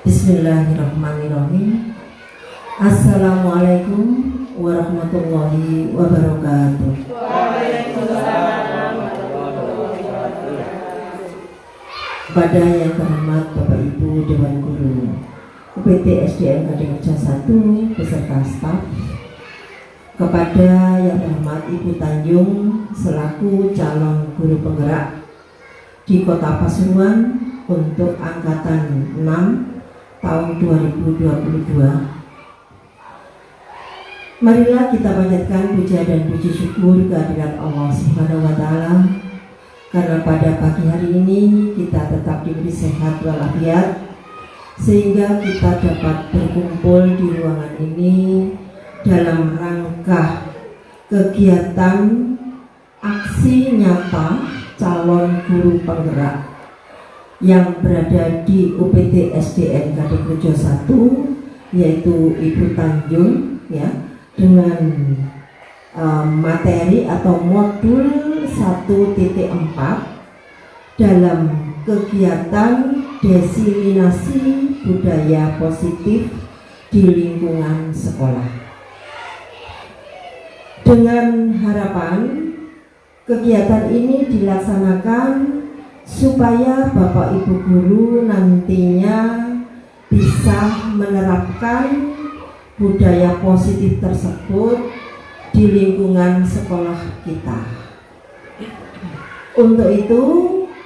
Bismillahirrahmanirrahim. Assalamualaikum warahmatullahi wabarakatuh. Waalaikumsalam warahmatullahi wabarakatuh. Kepada yang terhormat Bapak Ibu Dewan Guru UPT SDN Kadinrejo 1 beserta staf, kepada yang terhormat Ibu Tanjung selaku calon guru penggerak di Kota Pasuruan untuk angkatan 6 tahun 2022. Marilah kita panjatkan puja dan puji syukur kehadirat Allah Subhanahu wa taala karena pada pagi hari ini kita tetap diberi sehat walafiat sehingga kita dapat berkumpul di ruangan ini dalam rangka kegiatan aksi nyata calon guru penggerak yang berada di UPT SDN Kadinrejo 1, yaitu Ibu Tanjung, ya, dengan materi atau modul 1.4 dalam kegiatan diseminasi budaya positif di lingkungan sekolah. Dengan harapan kegiatan ini dilaksanakan supaya Bapak Ibu guru nantinya bisa menerapkan budaya positif tersebut di lingkungan sekolah kita. Untuk itu,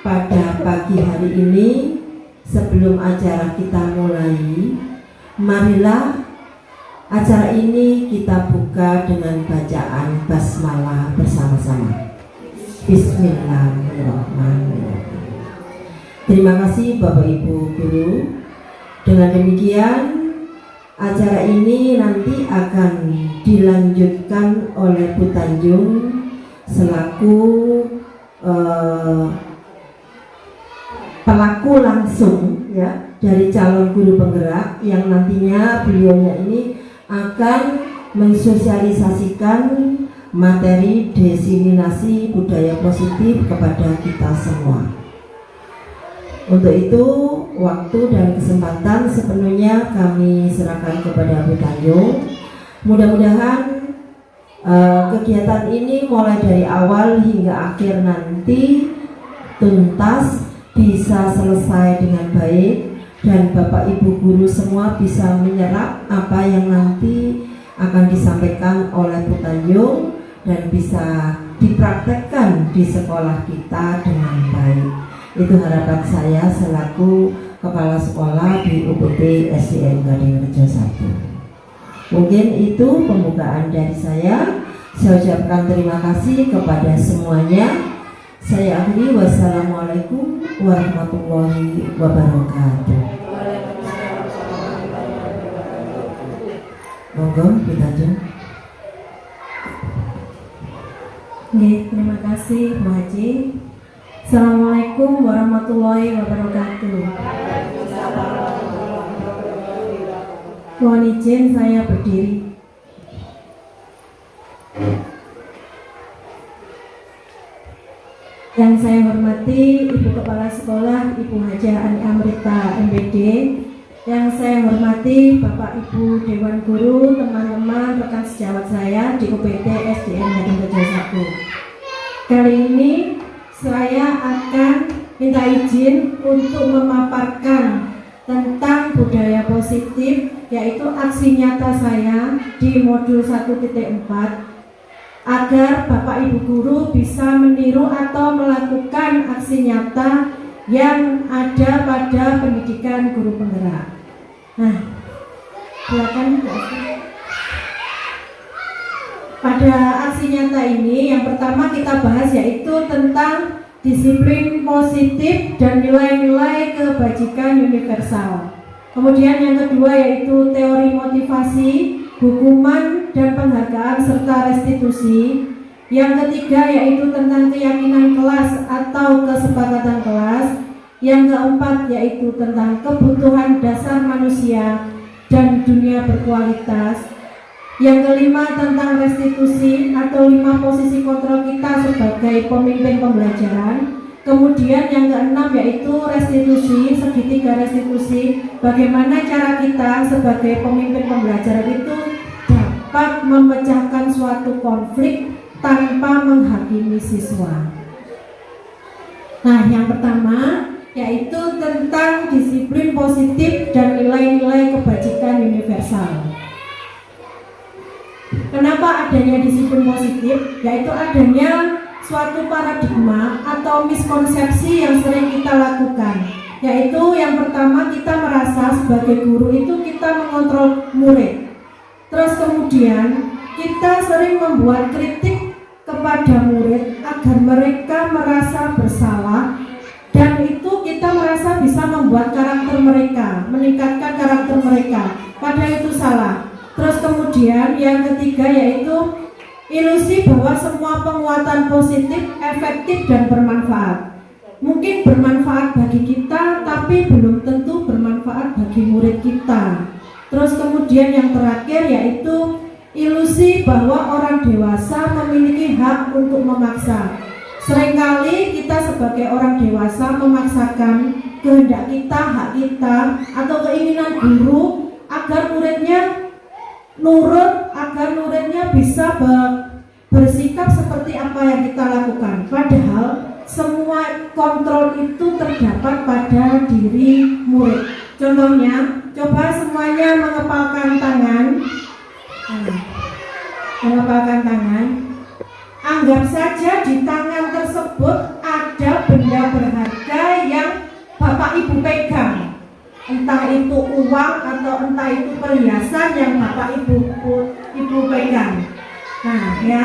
pada pagi hari ini sebelum acara kita mulai, marilah acara ini kita buka dengan bacaan basmalah bersama-sama. Bismillahirrahmanirrahim. Terima kasih Bapak Ibu guru. Dengan demikian acara ini nanti akan dilanjutkan oleh Bu Tanjung selaku pelaku langsung, ya, dari calon guru penggerak yang nantinya beliaunya ini akan mensosialisasikan materi diseminasi budaya positif kepada kita semua. Untuk itu, waktu dan kesempatan sepenuhnya kami serahkan kepada Bu Tanjung. Mudah-mudahan kegiatan ini mulai dari awal hingga akhir nanti tuntas, bisa selesai dengan baik, dan Bapak Ibu guru semua bisa menyerap apa yang nanti akan disampaikan oleh Bu Tanjung dan bisa dipraktekkan di sekolah kita dengan baik. Itu harapan saya selaku kepala sekolah di UPT SDN Kadinrejo 1. Mungkin itu pembukaan dari saya. Saya ucapkan terima kasih kepada semuanya. Saya akhiri, wassalamualaikum warahmatullahi wabarakatuh. Monggo, Bu Tanjung. Terima kasih Bu Haji. Assalamualaikum warahmatullahi wabarakatuh. Mohon izin saya berdiri. Yang saya hormati Ibu Kepala Sekolah Ibu Hajah Ani Amrita MPD. Yang saya hormati Bapak Ibu Dewan Guru, teman-teman rekan sejawat saya di UPT SDN Kadinrejo 1. Kali ini saya akan minta izin untuk memaparkan tentang budaya positif, yaitu aksi nyata saya di modul 1.4, agar Bapak Ibu guru bisa meniru atau melakukan aksi nyata yang ada pada pendidikan guru penggerak. Nah, silakan. Pada aksi nyata ini yang pertama kita bahas yaitu tentang disiplin positif dan nilai-nilai kebajikan universal. Kemudian yang kedua yaitu teori motivasi, hukuman dan penghargaan serta restitusi. Yang ketiga yaitu tentang keyakinan kelas atau kesepakatan kelas. Yang keempat yaitu tentang kebutuhan dasar manusia dan dunia berkualitas. Yang kelima tentang restitusi atau 5 posisi kontrol kita sebagai pemimpin pembelajaran. Kemudian yang keenam yaitu restitusi, segitiga restitusi. Bagaimana cara kita sebagai pemimpin pembelajaran itu dapat memecahkan suatu konflik tanpa menghakimi siswa. Nah, yang pertama yaitu tentang disiplin positif dan nilai-nilai kebajikan universal. Kenapa adanya disiplin positif? Yaitu adanya suatu paradigma atau miskonsepsi yang sering kita lakukan, yaitu yang pertama kita merasa sebagai guru itu kita mengontrol murid, terus kemudian kita sering membuat kritik kepada murid agar mereka merasa bersalah, dan itu kita merasa bisa membuat karakter mereka, meningkatkan karakter mereka, padahal itu salah. Terus kemudian yang ketiga yaitu ilusi bahwa semua penguatan positif efektif dan bermanfaat. Mungkin bermanfaat bagi kita, tapi belum tentu bermanfaat bagi murid kita. Terus kemudian yang terakhir yaitu ilusi bahwa orang dewasa memiliki hak untuk memaksa. Seringkali kita sebagai orang dewasa memaksakan kehendak kita, hak kita, atau keinginan guru agar muridnya nurut, agar muridnya bisa bersikap seperti apa yang kita lakukan. Padahal semua kontrol itu terdapat pada diri murid. Contohnya, coba semuanya mengepalkan tangan. Mengepalkan tangan. Anggap saja di tangan tersebut ada benda berharga yang Bapak Ibu pegang. Entah itu uang atau entah itu perhiasan yang Bapak Ibu pegang. Nah ya,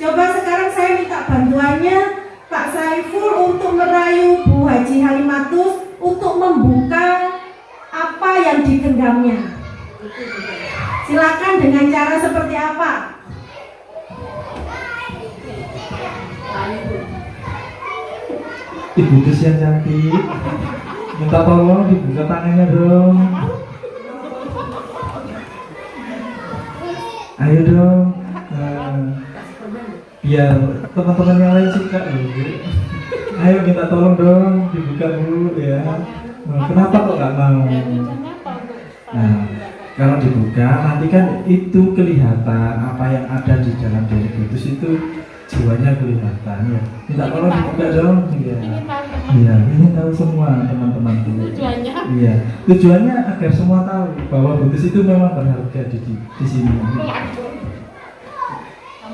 coba sekarang saya minta bantuannya Pak Saiful untuk merayu Bu Haji Halimatus untuk membuka apa yang digenggamnya. Silakan dengan cara seperti apa? Ibu Tus yang cantik, minta tolong dibuka tangannya dong. Ayo dong, biar teman-teman yang lain suka loh. Ayo minta tolong dong dibuka dulu ya. Kenapa kok nggak mau? Nah, kalau dibuka nanti kan itu kelihatan apa yang ada di dalam diri Ibu Tus itu, jiwanya kelihatan ya. Minta tolong dibuka dong. Iya. Iya, ini tahu semua teman-teman dulu. Iya, tujuannya agar semua tahu bahwa Ibu Tus itu memang berharga di sini.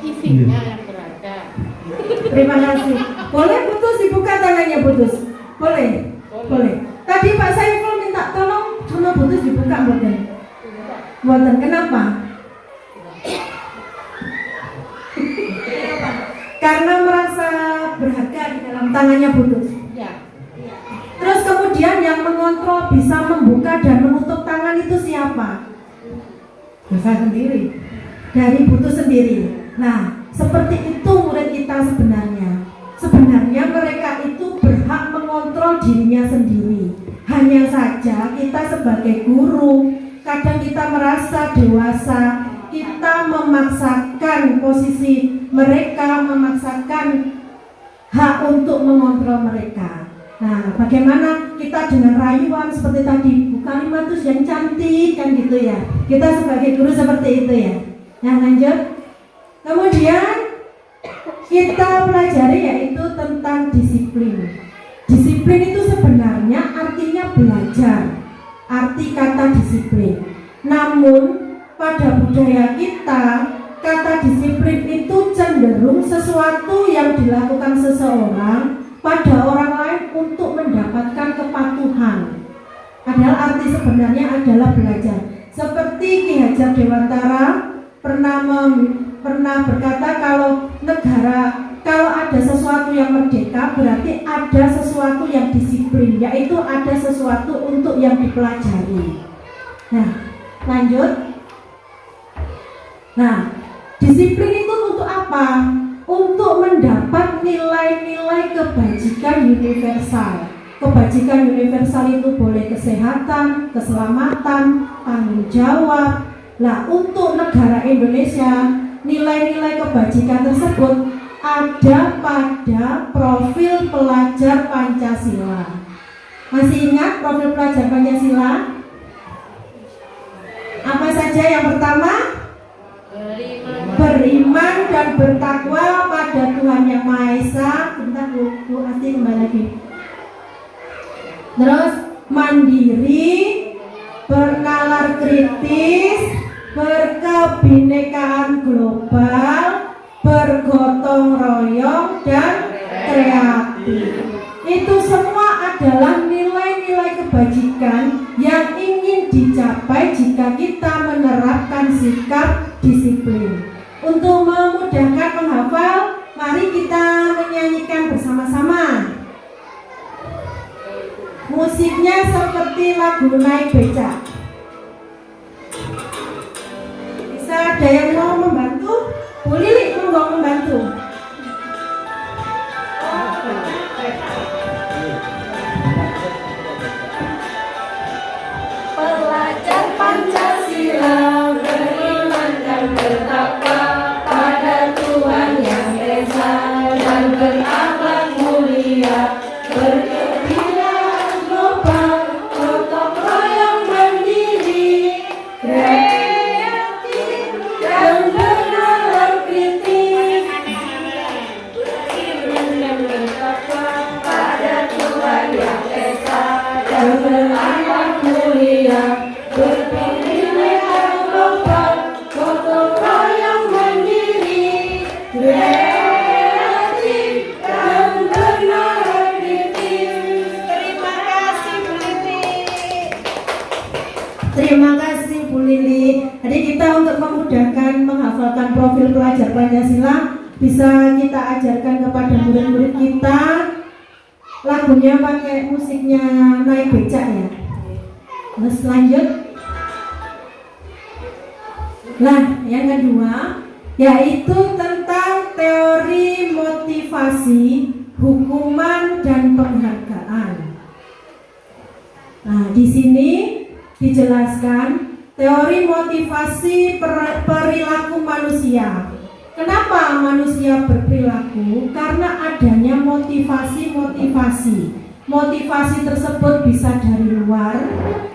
Isinya yang berharga. Terima kasih. Boleh putus dibuka tangannya putus? Boleh? Boleh. Tadi Pak Saiful minta tolong sama putus dibuka mboten? Mboten. Kenapa? Karena merasa berharga di dalam tangannya putus. Ya. Terus kemudian yang mengontrol bisa membuka dan menutup tangan itu siapa? Saya sendiri. Dari putus sendiri. Nah, seperti itu murid kita sebenarnya. Sebenarnya mereka itu berhak mengontrol dirinya sendiri. Hanya saja kita sebagai guru, kadang kita merasa dewasa, kita memaksakan posisi mereka, memaksakan hak untuk mengontrol mereka. Nah, bagaimana kita dengan rayuan seperti tadi, Bu Kalimatus yang cantik kan gitu ya. Kita sebagai guru seperti itu ya. Nah, lanjut. Kemudian kita pelajari yaitu tentang disiplin. Disiplin itu sebenarnya artinya belajar. Arti kata disiplin. Namun pada budaya kita, kata disiplin itu cenderung sesuatu yang dilakukan seseorang pada orang lain untuk mendapatkan kepatuhan. Padahal arti sebenarnya adalah belajar. Seperti Ki Hajar Dewantara pernah berkata kalau ada sesuatu yang merdeka berarti ada sesuatu yang disiplin, yaitu ada sesuatu untuk yang dipelajari. Nah, lanjut. Nah, disiplin itu untuk apa? Untuk mendapat nilai-nilai kebajikan universal. Kebajikan universal itu boleh kesehatan, keselamatan, tanggung jawab. Nah, untuk negara Indonesia, nilai-nilai kebajikan tersebut ada pada profil pelajar Pancasila. Masih ingat profil pelajar Pancasila? Apa saja? Yang pertama, beriman dan bertakwa pada Tuhan Yang Maha Esa. Bentar Bu Asti kembali lagi. Terus mandiri, bernalar kritis, berkebinekaan global, bergotong royong dan kreatif. Itu semua adalah nilai-nilai kebajikan yang ingin dicapai jika kita menerapkan sikap disiplin. Untuk memudahkan menghafal, mari kita menyanyikan bersama-sama. Musiknya seperti lagu naik becak. Bisa ada yang mau membantu? Bu Lili mau membantu. Pelajar Pancasila beriman dan bertakwa pada Tuhan Yang Esa dan berakhlak mulia, berkebinekaan global, gotong royong mandiri, kreatif dan bernalar kritis, beriman dan bertakwa pada Tuhan Yang Esa dan berakhlak mulia, berkebinekaan global, gotong royong mandiri, kreatif dan bernalar kritis. Terima kasih Bu Lili. Terima kasih Bu Lili. Jadi kita untuk memudahkan menghafalkan profil pelajar Pancasila, bisa kita ajarkan kepada murid-murid kita. Lagunya pakai musiknya naik becak ya. Terus lanjut. Nah, yang kedua yaitu tentang teori motivasi, hukuman dan penghargaan. Nah, di sini dijelaskan teori motivasi perilaku manusia. Kenapa manusia berperilaku? Karena adanya motivasi-motivasi. Motivasi tersebut bisa dari luar,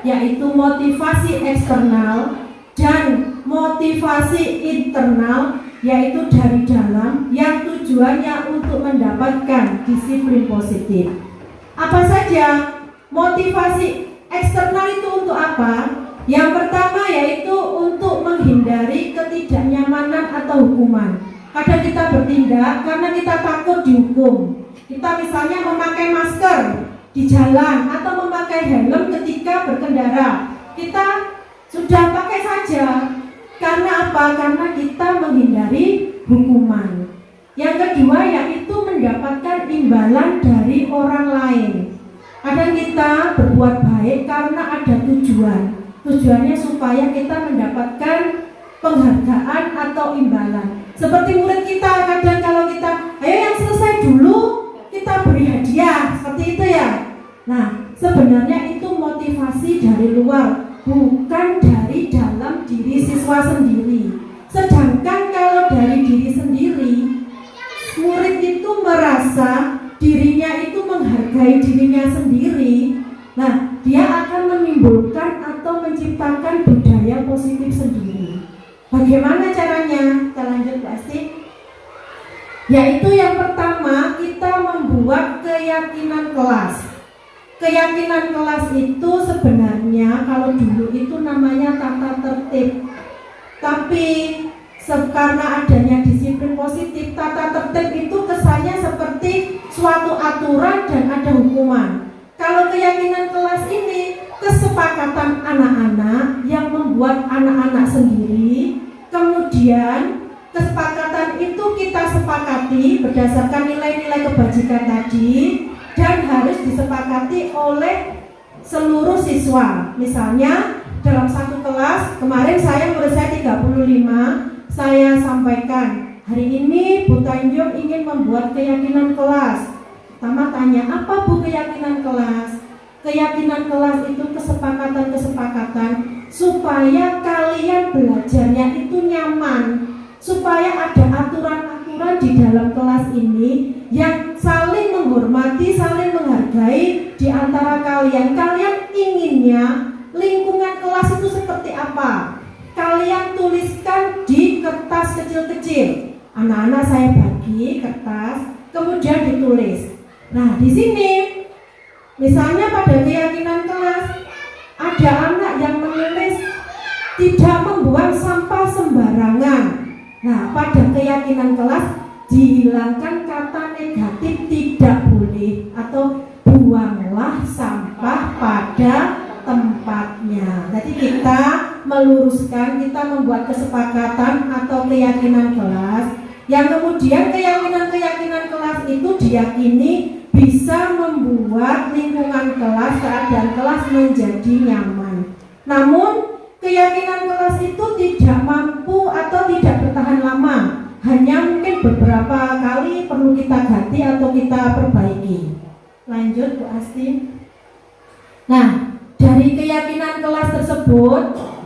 yaitu motivasi eksternal, dan motivasi internal, yaitu dari dalam, yang tujuannya untuk mendapatkan disiplin positif. Apa saja motivasi eksternal itu untuk apa? Yang pertama yaitu untuk menghindari ketidaknyamanan atau hukuman. Kadang kita bertindak karena kita takut dihukum. Kita misalnya memakai masker di jalan atau memakai helm ketika berkendara. Kita sudah pakai saja. Karena apa? Karena kita menghindari hukuman. Yang kedua yaitu mendapatkan imbalan dari orang lain. Kadang kita berbuat baik karena ada tujuan. Tujuannya supaya kita mendapatkan penghargaan atau imbalan. Seperti murid kita, kadang kalau kita, ayo yang selesai dulu, kita beri hadiah, seperti itu ya. Nah, sebenarnya itu motivasi dari luar, bukan dari dalam diri siswa sendiri. Sedangkan kalau dari diri sendiri, murid itu merasa dirinya itu menghargai dirinya sendiri. Nah, dia akan menimbulkan atau menciptakan budaya positif sendiri. Bagaimana caranya? Kita lanjut pasti. Yaitu yang pertama, kita membuat keyakinan kelas. Keyakinan kelas itu sebenarnya kalau dulu itu namanya tata tertib. Tapi karena adanya disiplin positif, tata tertib itu kesannya seperti suatu aturan dan ada hukuman. Kalau keyakinan kelas ini kesepakatan anak-anak yang membuat anak-anak sendiri, kemudian kesepakatan itu kita sepakati berdasarkan nilai-nilai kebajikan tadi dan harus disepakati oleh seluruh siswa. Misalnya dalam satu kelas, kemarin murid saya 35, saya sampaikan hari ini Bu Tanjung ingin membuat keyakinan kelas. Pertama tanya, apa Bu keyakinan kelas? Keyakinan kelas itu kesepakatan-kesepakatan supaya kalian belajarnya itu nyaman, supaya ada aturan-aturan peraturan di dalam kelas ini yang saling menghormati, saling menghargai di antara kalian. Kalian inginnya lingkungan kelas itu seperti apa? Kalian tuliskan di kertas kecil-kecil. Anak-anak saya bagi kertas, kemudian ditulis. Nah, di sini misalnya pada keyakinan kelas ada anak yang menulis tidak membuang sampah sembarangan. Nah, pada keyakinan kelas dihilangkan kata negatif tidak boleh atau buanglah sampah pada tempatnya. Jadi kita meluruskan, kita membuat kesepakatan atau keyakinan kelas yang kemudian keyakinan kelas itu diyakini bisa membuat lingkungan kelas, keadaan kelas menjadi nyaman. Namun keyakinan kelas itu tidak mampu atau tidak bertahan lama, hanya mungkin beberapa kali perlu kita ganti atau kita perbaiki. Lanjut Bu Asti. Nah, dari keyakinan kelas tersebut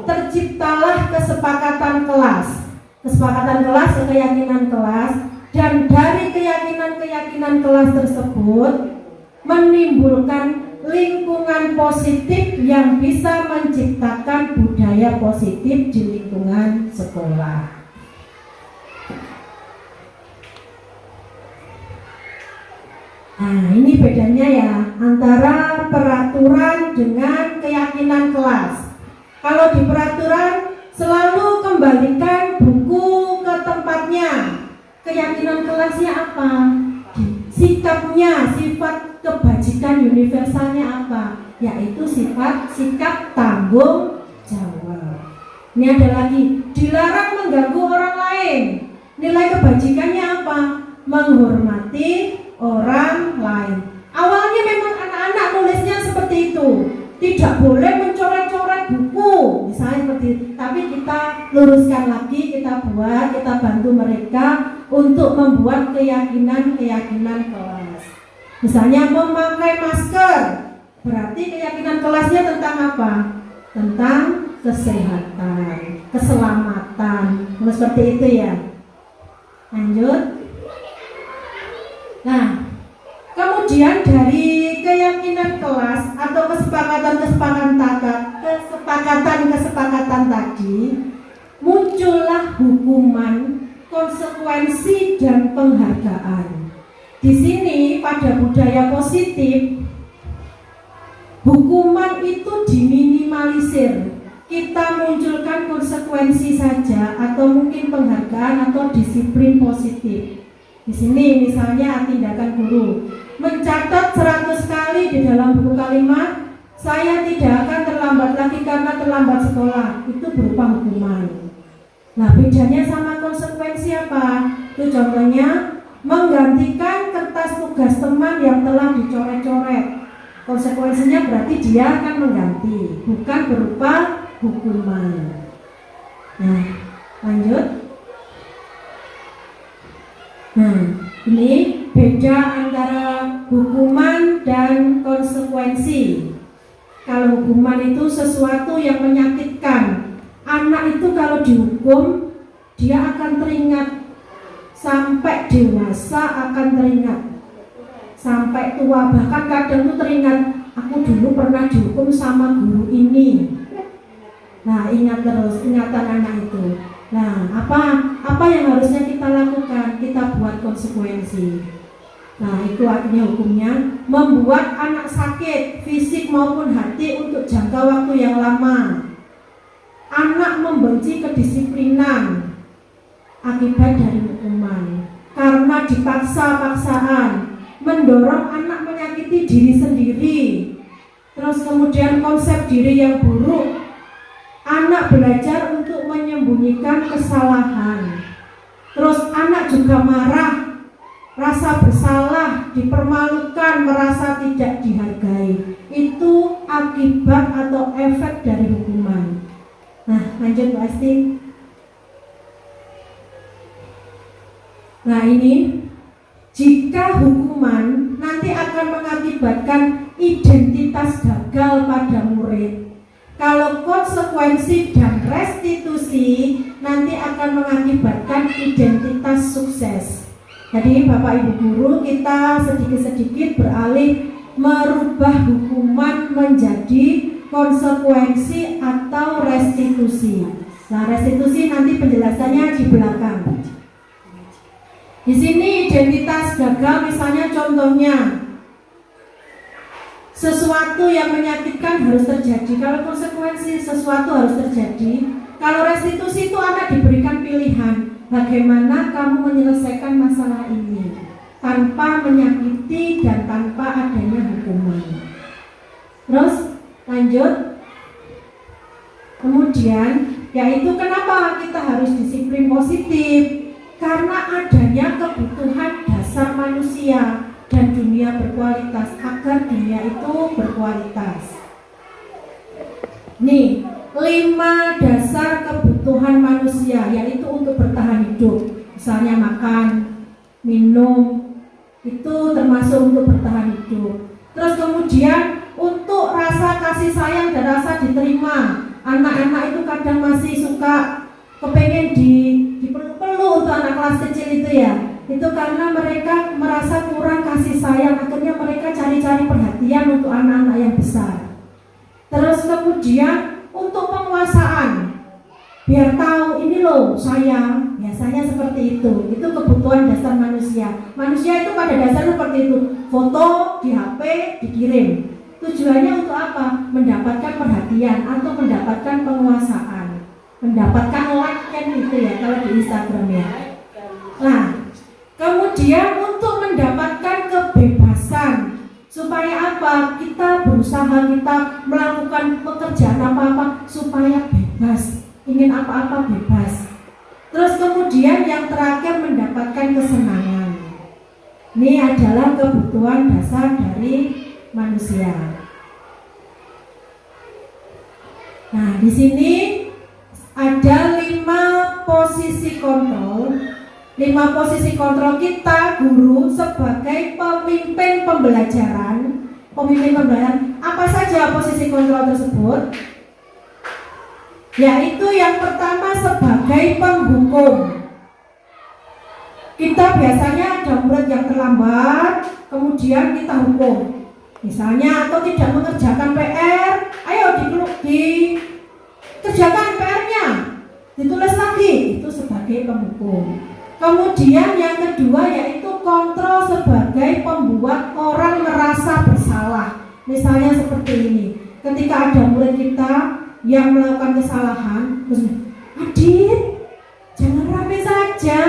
terciptalah kesepakatan kelas. Kesepakatan kelas ke keyakinan kelas, dan dari keyakinan kelas tersebut menimbulkan lingkungan positif yang bisa menciptakan budaya positif di lingkungan sekolah. Nah, ini bedanya ya antara peraturan dengan keyakinan kelas. Kalau di peraturan selalu kembalikan buku ke tempatnya. Keyakinan kelasnya apa? Sikapnya, sifat kebajikan universalnya apa? Yaitu sikap tanggung jawab. Ini ada lagi, dilarang mengganggu orang lain. Nilai kebajikannya apa? Menghormati orang lain. Awalnya memang anak-anak nulisnya seperti itu, tidak boleh mencoret-coret buku, misalnya seperti itu. Tapi kita luruskan lagi, kita bantu mereka untuk membuat keyakinan kelas. Misalnya memakai masker, berarti keyakinan kelasnya tentang apa? Tentang kesehatan, keselamatan, seperti itu ya. Lanjut. Nah, kemudian dari keyakinan kelas atau kesepakatan tadi muncullah hukuman, konsekuensi dan penghargaan. Di sini pada budaya positif hukuman itu diminimalisir. Kita munculkan konsekuensi saja atau mungkin penghargaan atau disiplin positif. Di sini misalnya tindakan guru mencatat 100 kali di dalam buku kalimat, saya tidak akan terlambat lagi karena terlambat sekolah, itu berupa hukuman. Nah, bedanya sama konsekuensi apa? Itu contohnya menggantikan kertas tugas teman yang telah dicoret-coret. Konsekuensinya berarti dia akan mengganti, bukan berupa hukuman. Nah, lanjut. Nah, ini beda antara hukuman dan konsekuensi. Kalau hukuman itu sesuatu yang menyakitkan. Anak itu kalau dihukum, dia akan teringat sampai dewasa, akan teringat sampai tua, bahkan kadang tuh teringat, aku dulu pernah dihukum sama guru ini. Nah, ingat terus, ingatan anak itu. Nah, apa yang harusnya kita lakukan? Kita buat konsekuensi. Nah, itu artinya hukumnya membuat anak sakit fisik maupun hati untuk jangka waktu yang lama. Anak membenci kedisiplinan akibat dari hukuman karena dipaksa-paksaan, mendorong anak menyakiti diri sendiri. Terus kemudian konsep diri yang buruk. Anak belajar untuk menyembunyikan kesalahan. Terus anak juga marah, rasa bersalah, dipermalukan, merasa tidak dihargai. Itu akibat atau efek dari hukuman. Nah, lanjut Bu Asti. Nah, ini jika hukuman nanti akan mengakibatkan identitas gagal pada murid. Kalau konsekuensi dan restitusi nanti akan mengakibatkan identitas sukses. Jadi Bapak Ibu guru, kita sedikit-sedikit beralih merubah hukuman menjadi konsekuensi atau restitusi. Nah, restitusi nanti penjelasannya di belakang. Di sini identitas gagal, misalnya contohnya sesuatu yang menyakitkan harus terjadi. Kalau konsekuensi sesuatu harus terjadi. Kalau restitusi itu Anda diberikan pilihan. Bagaimana kamu menyelesaikan masalah ini tanpa menyakiti dan tanpa adanya hukuman. Terus lanjut. Kemudian yaitu kenapa kita harus disiplin positif? Karena adanya kebutuhan dasar manusia dan dunia berkualitas, agar dunia itu berkualitas. Nih, 5 dasar kebutuhan manusia, yaitu untuk bertahan hidup. Misalnya makan, minum, itu termasuk untuk bertahan hidup. Terus kemudian untuk rasa kasih sayang dan rasa diterima. Anak-anak itu kadang masih suka kepengen dipeluk-peluk untuk anak kelas kecil itu ya. Itu karena mereka merasa kurang kasih sayang, akhirnya mereka cari-cari perhatian untuk anak-anak yang besar. Terus kemudian untuk penguasaan, biar tahu ini loh sayang, biasanya seperti itu kebutuhan dasar manusia. Manusia itu pada dasarnya seperti itu, foto di HP dikirim. Tujuannya untuk apa? Mendapatkan perhatian atau mendapatkan penguasaan, mendapatkan like kan gitu ya kalau di Instagram ya. Nah, kemudian untuk mendapatkan kebebasan, supaya apa? Kita berusaha, kita melakukan pekerjaan apa-apa supaya bebas, ingin apa-apa bebas. Terus kemudian yang terakhir mendapatkan kesenangan. Ini adalah kebutuhan dasar dari manusia. Nah, di sini ada 5 posisi kontrol. 5 posisi kontrol kita guru sebagai pemimpin pembelajaran. Pemimpin pembelajaran, apa saja posisi kontrol tersebut? Yaitu yang pertama sebagai penghukum. Kita biasanya ada murid yang terlambat, kemudian kita hukum. Misalnya atau tidak mengerjakan PR, ayo dikerjakan PR-nya, ditulis lagi, itu sebagai penghukum. Kemudian yang kedua yaitu kontrol sebagai pembuat orang merasa bersalah. Misalnya seperti ini, ketika ada murid kita yang melakukan kesalahan, terus Adit, jangan rame saja,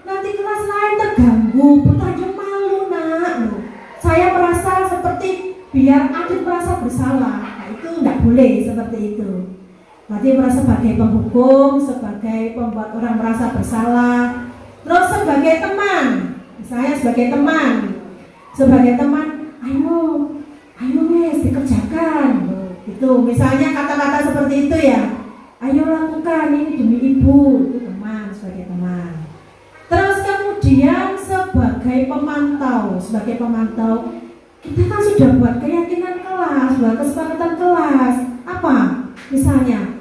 nanti kelas lain terganggu, bertajuk malu nak. Saya merasa seperti biar Adit merasa bersalah. Nah, itu tidak boleh seperti itu. Berarti merasa sebagai penghukum, sebagai pembuat orang merasa bersalah. Terus sebagai teman, misalnya sebagai teman, ayo Miss dikerjakan, itu misalnya kata-kata seperti itu ya, ayo lakukan ini demi ibu, itu teman, sebagai teman. Terus kemudian sebagai pemantau, kita kan sudah buat keyakinan kelas, buat kesepakatan kelas, apa? Misalnya,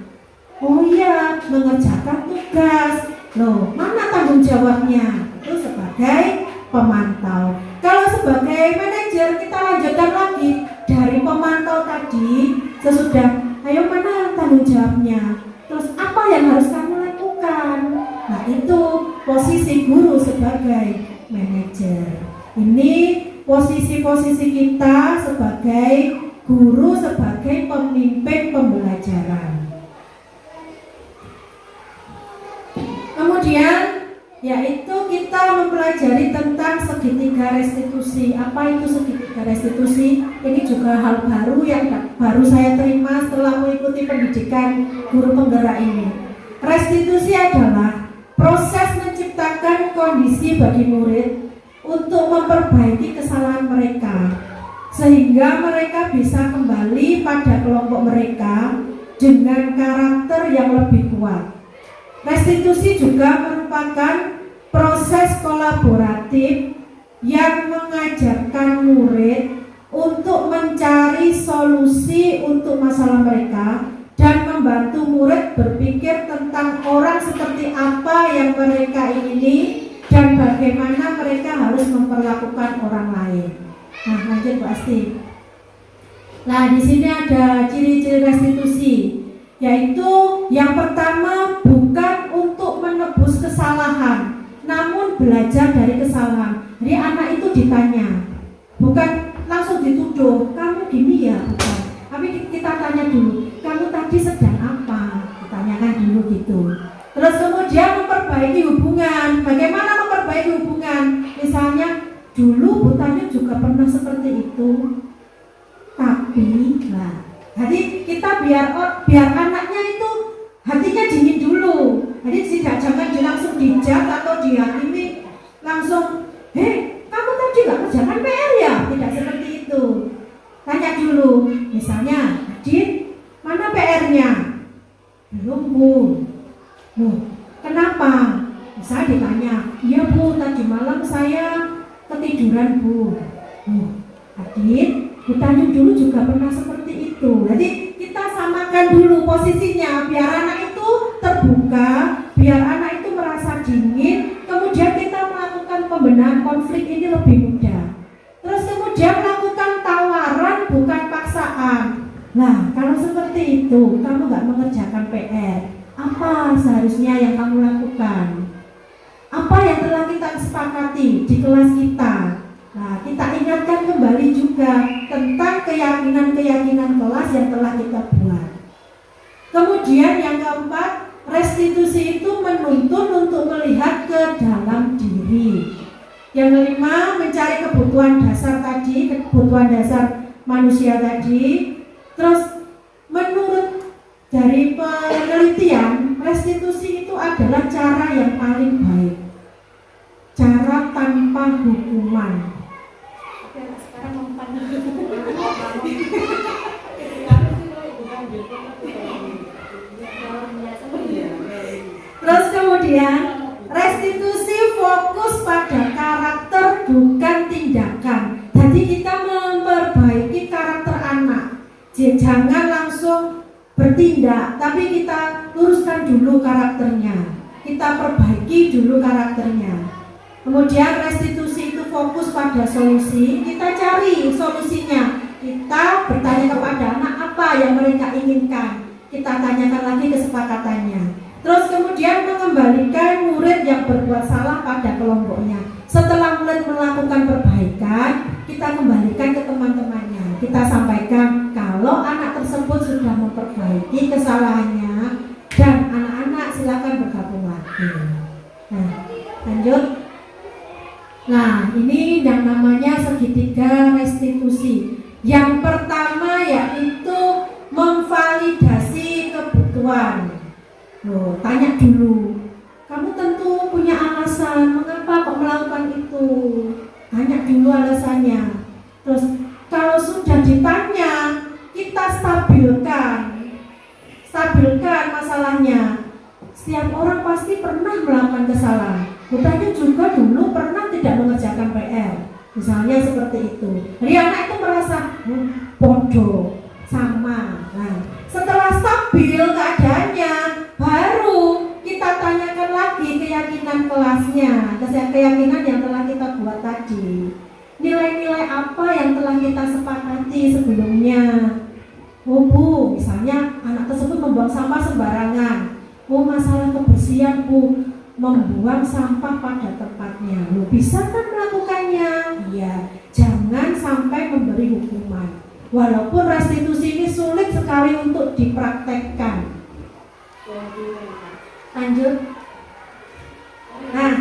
oh iya mengerjakan tugas. Loh, mana tanggung jawabnya? Itu sebagai pemantau. Kalau sebagai manajer kita lanjutkan lagi dari pemantau tadi, sesudah ayo mana tanggung jawabnya? Terus apa yang harus kamu lakukan? Nah, itu posisi guru sebagai manajer. Ini posisi-posisi kita sebagai guru, sebagai pemimpin pembelajaran. Kemudian yaitu kita mempelajari tentang segitiga restitusi. Apa itu segitiga restitusi? Ini juga hal baru yang baru saya terima setelah mengikuti pendidikan guru penggerak ini. Restitusi adalah proses menciptakan kondisi bagi murid untuk memperbaiki kesalahan mereka, sehingga mereka bisa kembali pada kelompok mereka dengan karakter yang lebih kuat. Restitusi juga merupakan proses kolaboratif yang mengajarkan murid untuk mencari solusi untuk masalah mereka dan membantu murid berpikir tentang orang seperti apa yang mereka ingini dan bagaimana mereka harus memperlakukan orang lain. Nah, lanjut Pak Asti. Nah, di sini ada ciri-ciri restitusi, yaitu yang pertama bukan untuk menebus kesalahan, namun belajar dari kesalahan. Jadi anak itu ditanya, bukan langsung dituduh, kamu gini ya, bukan. Tapi kita tanya dulu, kamu tadi sedang apa? Ditanyakan dulu gitu. Terus kemudian memperbaiki hubungan. Bagaimana memperbaiki hubungan? Misalnya, dulu Bu Tanyo juga pernah seperti itu. Tapi, nah, jadi kita biar anaknya itu hatinya dingin dulu. Jadi jangan langsung dijat atau dihakimi langsung, kamu tadi nggak kerjakan PR ya? Tidak seperti itu. Tanya dulu, misalnya, Adit, mana PR-nya? Belum Bu. Loh, kenapa? Bisa ditanya, iya Bu, tadi malam saya ketiduran Bu. Adit, Bu Tanyo dulu juga pernah seperti itu. Jadi kita samakan dulu posisinya biar anak itu terbuka, biar anak itu merasa dingin. Kemudian kita melakukan pembenahan konflik ini lebih mudah. Terus kemudian melakukan tawaran bukan paksaan. Nah, kalau seperti itu kamu nggak mengerjakan PR, apa seharusnya yang kamu lakukan? Apa yang telah kita sepakati di kelas kita? Nah, kita ingatkan kembali juga tentang keyakinan-keyakinan kelas yang telah kita buat. Kemudian yang keempat, restitusi itu menuntun untuk melihat ke dalam diri. Yang kelima, mencari kebutuhan dasar tadi, kebutuhan dasar manusia tadi. Terus menurut dari penelitian, restitusi itu adalah cara yang paling baik, cara tanpa hukuman. Sekarang Terus kemudian restitusi fokus pada karakter bukan tindakan. Jadi kita memperbaiki karakter anak. Jangan langsung bertindak, tapi kita luruskan dulu karakternya. Kita perbaiki dulu karakternya. Kemudian restitusi itu fokus pada solusi. Kita cari solusinya. Kita bertanya kepada anak apa yang mereka inginkan. Kita tanyakan lagi kesepakatannya. Terus kemudian mengembalikan murid yang berbuat salah pada kelompoknya. Setelah murid melakukan perbaikan, kita kembalikan ke teman-temannya. Kita sampaikan kalau anak tersebut sudah memperbaiki kesalahannya dan anak-anak silakan bergabung lagi. Nah, lanjut. Nah, ini yang namanya segitiga restitusi. Yang pertama yaitu memvalidasi kebutuhan. Loh, tanya dulu. Kamu tentu punya alasan mengapa kok melakukan itu. Tanya dulu alasannya. Terus kalau sudah ditanya, kita stabilkan masalahnya. Setiap orang pasti pernah melakukan kesalahan. Bukannya juga dulu pernah tidak mengerjakan PR. Misalnya seperti itu. Jadi anak itu merasa bodoh, sama. Nah, setelah stabil keadaannya, baru kita tanyakan lagi keyakinan kelasnya, keyakinan yang telah kita buat tadi. Nilai-nilai apa yang telah kita sepakati sebelumnya? Oh Bu, misalnya anak tersebut membuang sampah sembarangan. Oh, masalah kebersihan Bu, membuang sampah pada tempatnya. Lo bisa kan melakukannya? Iya. Jangan sampai memberi hukuman. Walaupun restitusi ini sulit sekali untuk dipraktekkan. Lanjut. Nah,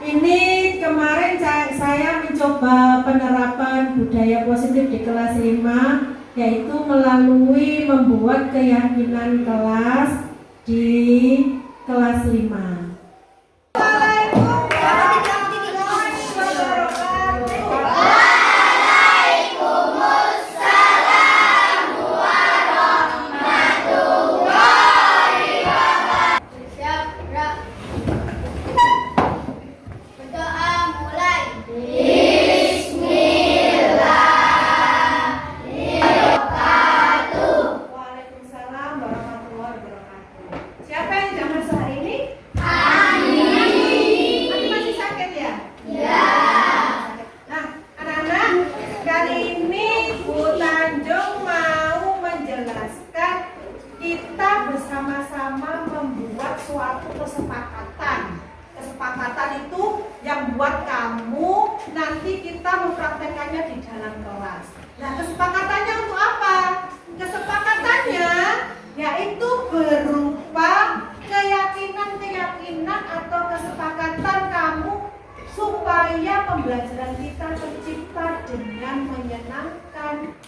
ini kemarin saya mencoba penerapan budaya positif di kelas 5, yaitu melalui membuat keyakinan kelas di kelas 5. Waalaikumsalam warahmatullahi wabarakatuh. Siapa yang sudah masuk hari ini?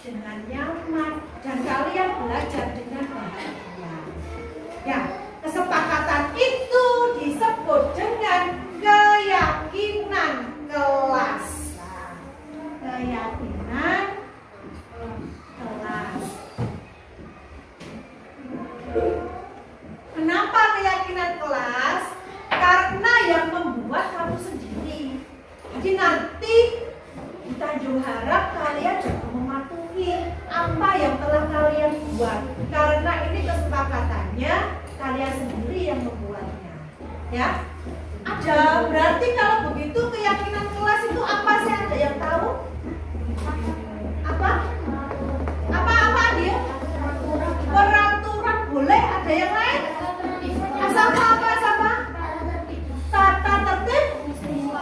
dengan nyaman dan kalian belajar dengan bahagia. Ya, kesepakatan itu disebut dengan keyakinan kelas. Keyakinan kelas. Kenapa keyakinan kelas? Karena yang membuat kamu sendiri. Jadi nanti kita juga harap kalian juga mematuhi apa yang telah kalian buat. Karena ini kesepakatannya kalian sendiri yang membuatnya. Ya, ada. Berarti kalau begitu keyakinan kelas itu apa sih? Ada yang tahu? Apa? Apa dia? Peraturan boleh. Ada yang lain? Sama apa sama? Tata tertib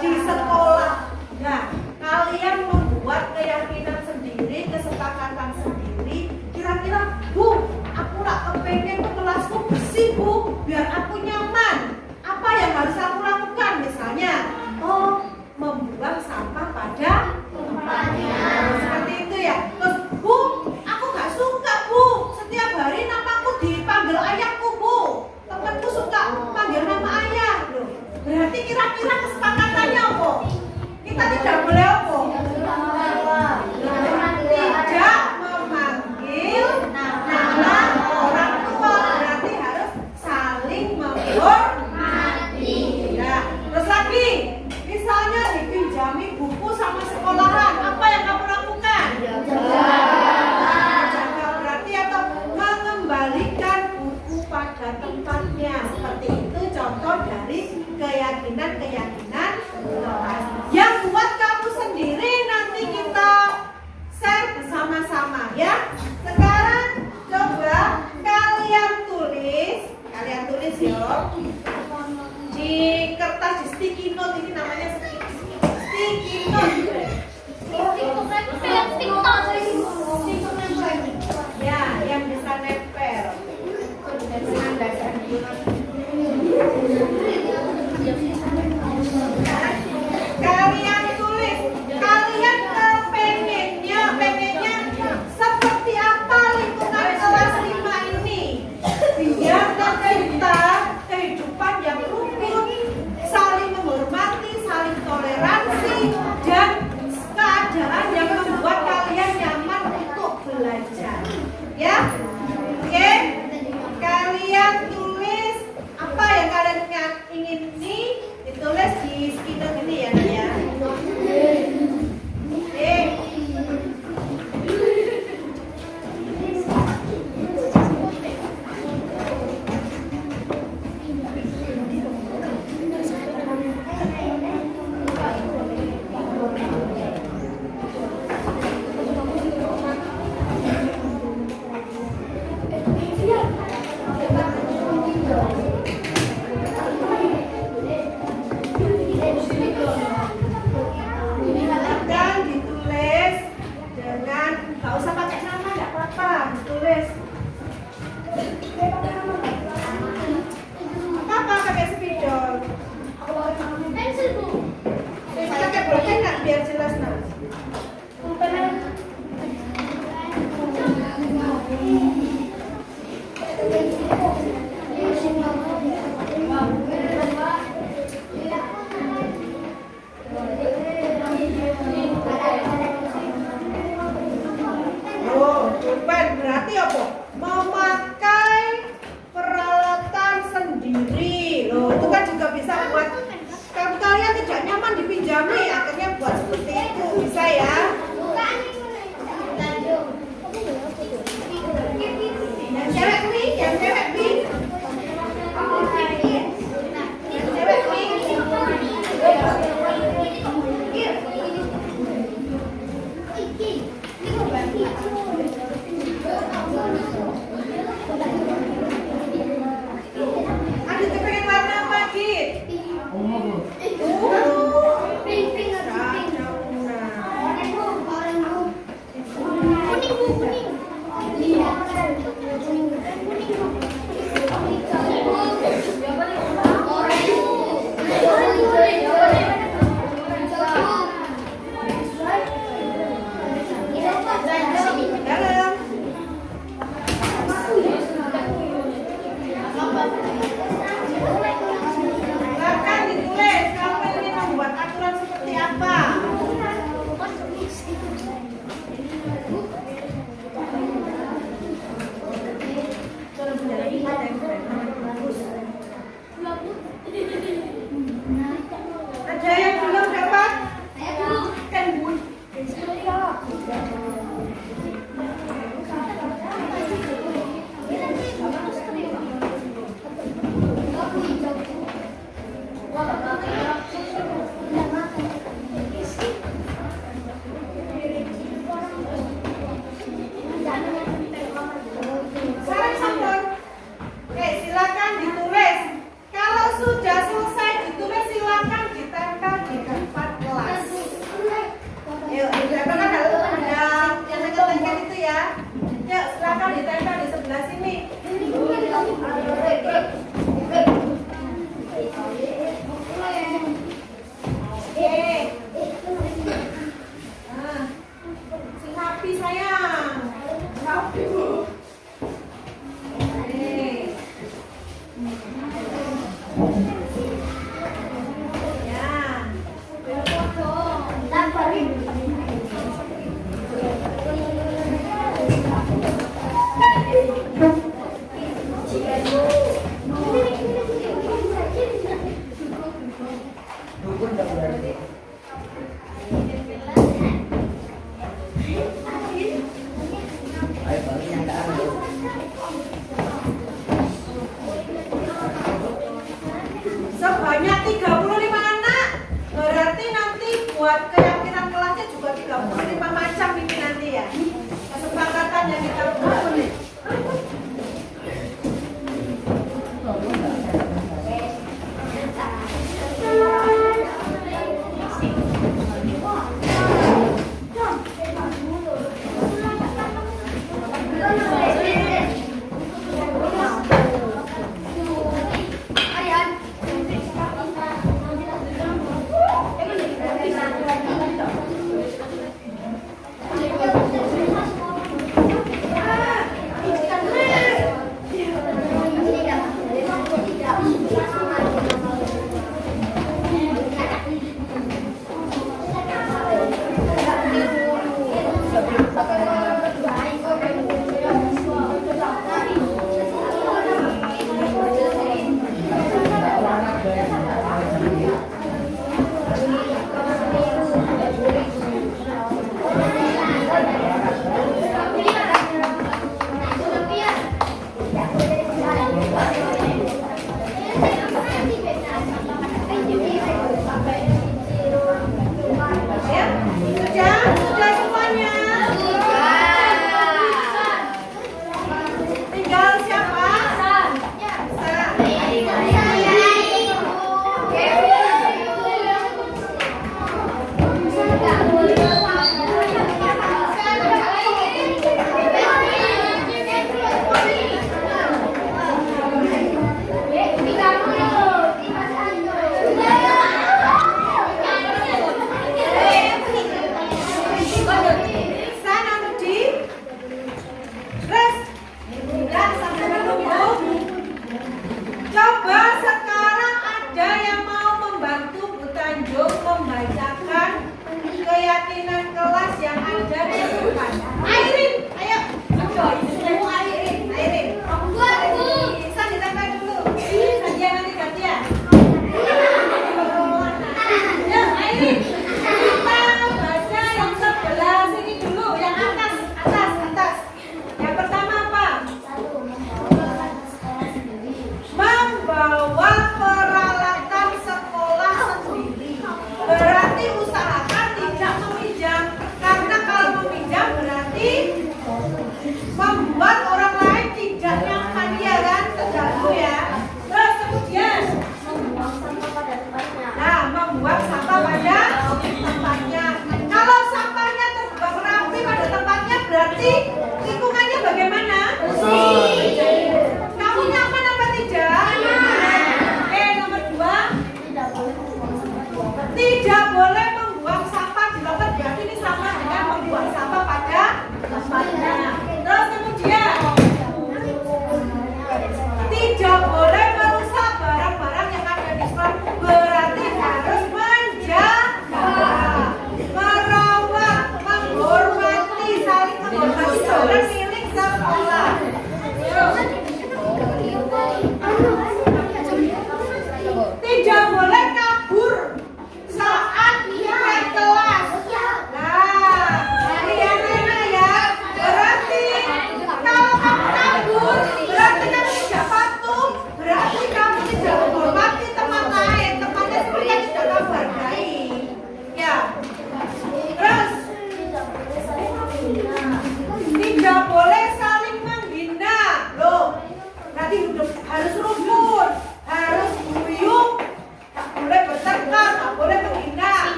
di sekolah. Nah, kalian membuat keyakinan sendiri, kesepakatan sendiri. Kira-kira, Bu, aku tak kepengen kelasku bersih, Bu, biar aku nyaman. Apa yang harus aku lakukan? Misalnya, membuang sampah pada tempatnya. Seperti itu ya. Terus, Bu, aku gak suka, Bu, setiap hari namaku dipanggil ayahku, Bu. Temanku suka panggil nama ayah. Loh, berarti kira-kira kesepakatannya apa? Kita tidak boleh apa? Tidak memanggil nama orang tua. Berarti harus saling menghormati. Ya, terus lagi, misalnya dipinjami buku sama sekolahan, apa yang kamu lakukan? Jaga, berarti atau mengembalikan buku pada tempatnya. Seperti itu contoh dari keyakinan yang buat kamu sendiri. Nanti kita share bersama-sama ya. Sekarang coba kalian tulis ya di kertas, di sticky note. Ini namanya sticky note. Ya, yang bisa nempel. Kalian tulis, kalian pengennya seperti apa lingkungan kelas 5 ini, biar kita kehidupan yang rukun, saling menghormati, saling toleransi, dan keadaan yang membuat kalian nyaman untuk belajar. Ya, oke? Kalian tulis apa yang kalian ingin ini, ditulis di spidol ini ya, Nak ya. Berarti apa? Memakai peralatan sendiri. Loh, itu kan juga bisa buat kalau kalian tidak nyaman dipinjami, akhirnya buat seperti itu. Bisa ya?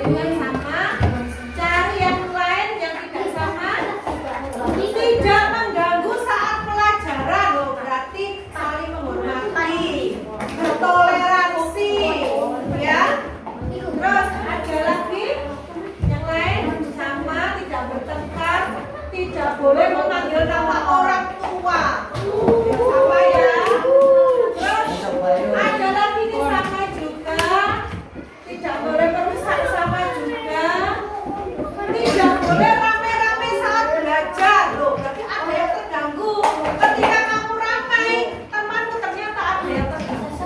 yang sama, cari yang lain yang tidak sama, tidak mengganggu saat pelajaran loh, berarti saling menghormati, bertoleransi, ya. Terus ada lagi yang lain sama, tidak bertengkar, tidak boleh memanggil nama orang tua, sama ya. Terus ada lagi nih sama juga, tidak boleh merusak sama juga, tidak boleh rame-rame saat belajar loh, berarti ada yang terganggu. Ketika kamu ramai, temanmu ternyata ada yang terganggu.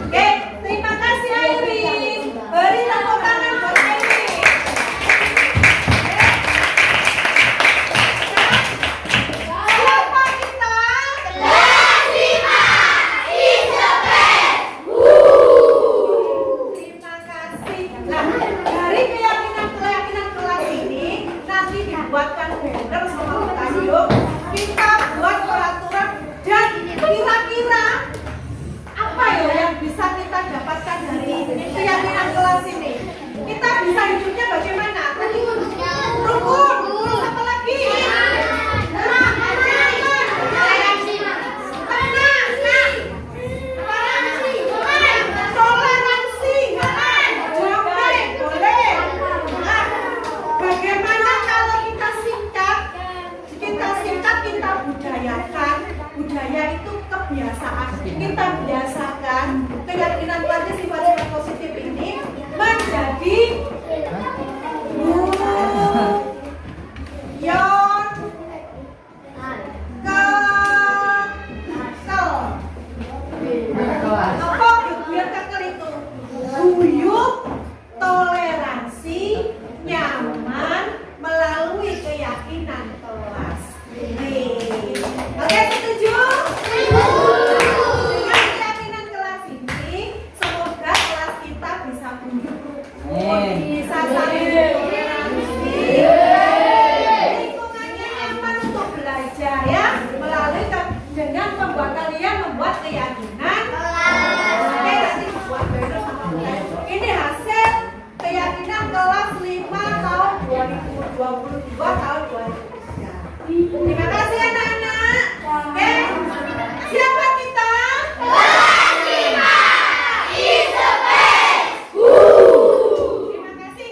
Oke, terima kasih Airin. Beri tepuk tangan buat Airin. Siapa kita? Kelas 5 ISEPES. Terima kasih. Nah, dari keyakinan kelas ini nanti dibuatkan banner sama Pak Tanjung. Kita buat peraturan dan kira-kira apa ya yang bisa kita dapatkan dari keyakinan kelas ini? Kita bisa hidupnya bagaimana? Tadi rukun, terus apa lagi? Toleransi, damai, boleh. Bagaimana kalau kita singkat, kita budayakan. Budaya itu kebiasaan. Kita biasakan keyakinan kelas sifat-sifat positif ini menjadi guyup, toleransi, nyaman melalui keyakinan kelas. Oke, setuju? Dengan keyakinan kelas ini, semoga kelas kita bisa guyup rukun, bisa saling toleransi, lingkungannya nyaman untuk belajar ya, melalui dengan membuat kalian membuat keyakinan kelas. Oke, nanti buat banner sama kalian. Ini hasil keyakinan kelas 5 tahun 2022 tahun 2023. Terima kasih anak-anak. Oke, siapa kita? Kelas 5 ISEPES. Terima kasih.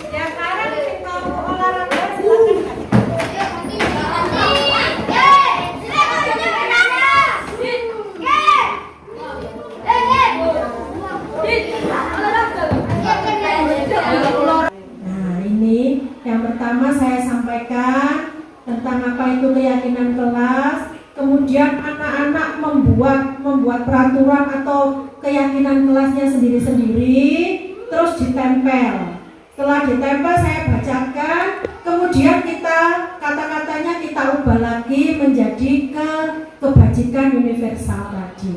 Ya, sekarang kita mau olahraga, silakan. Nah, ini yang pertama saya sampaikan tentang apa itu keyakinan kelas. Kemudian anak-anak membuat peraturan atau keyakinan kelasnya sendiri-sendiri, terus ditempel. Setelah ditempel saya bacakan, kemudian kita kata-katanya kita ubah lagi menjadi kebajikan universal tadi.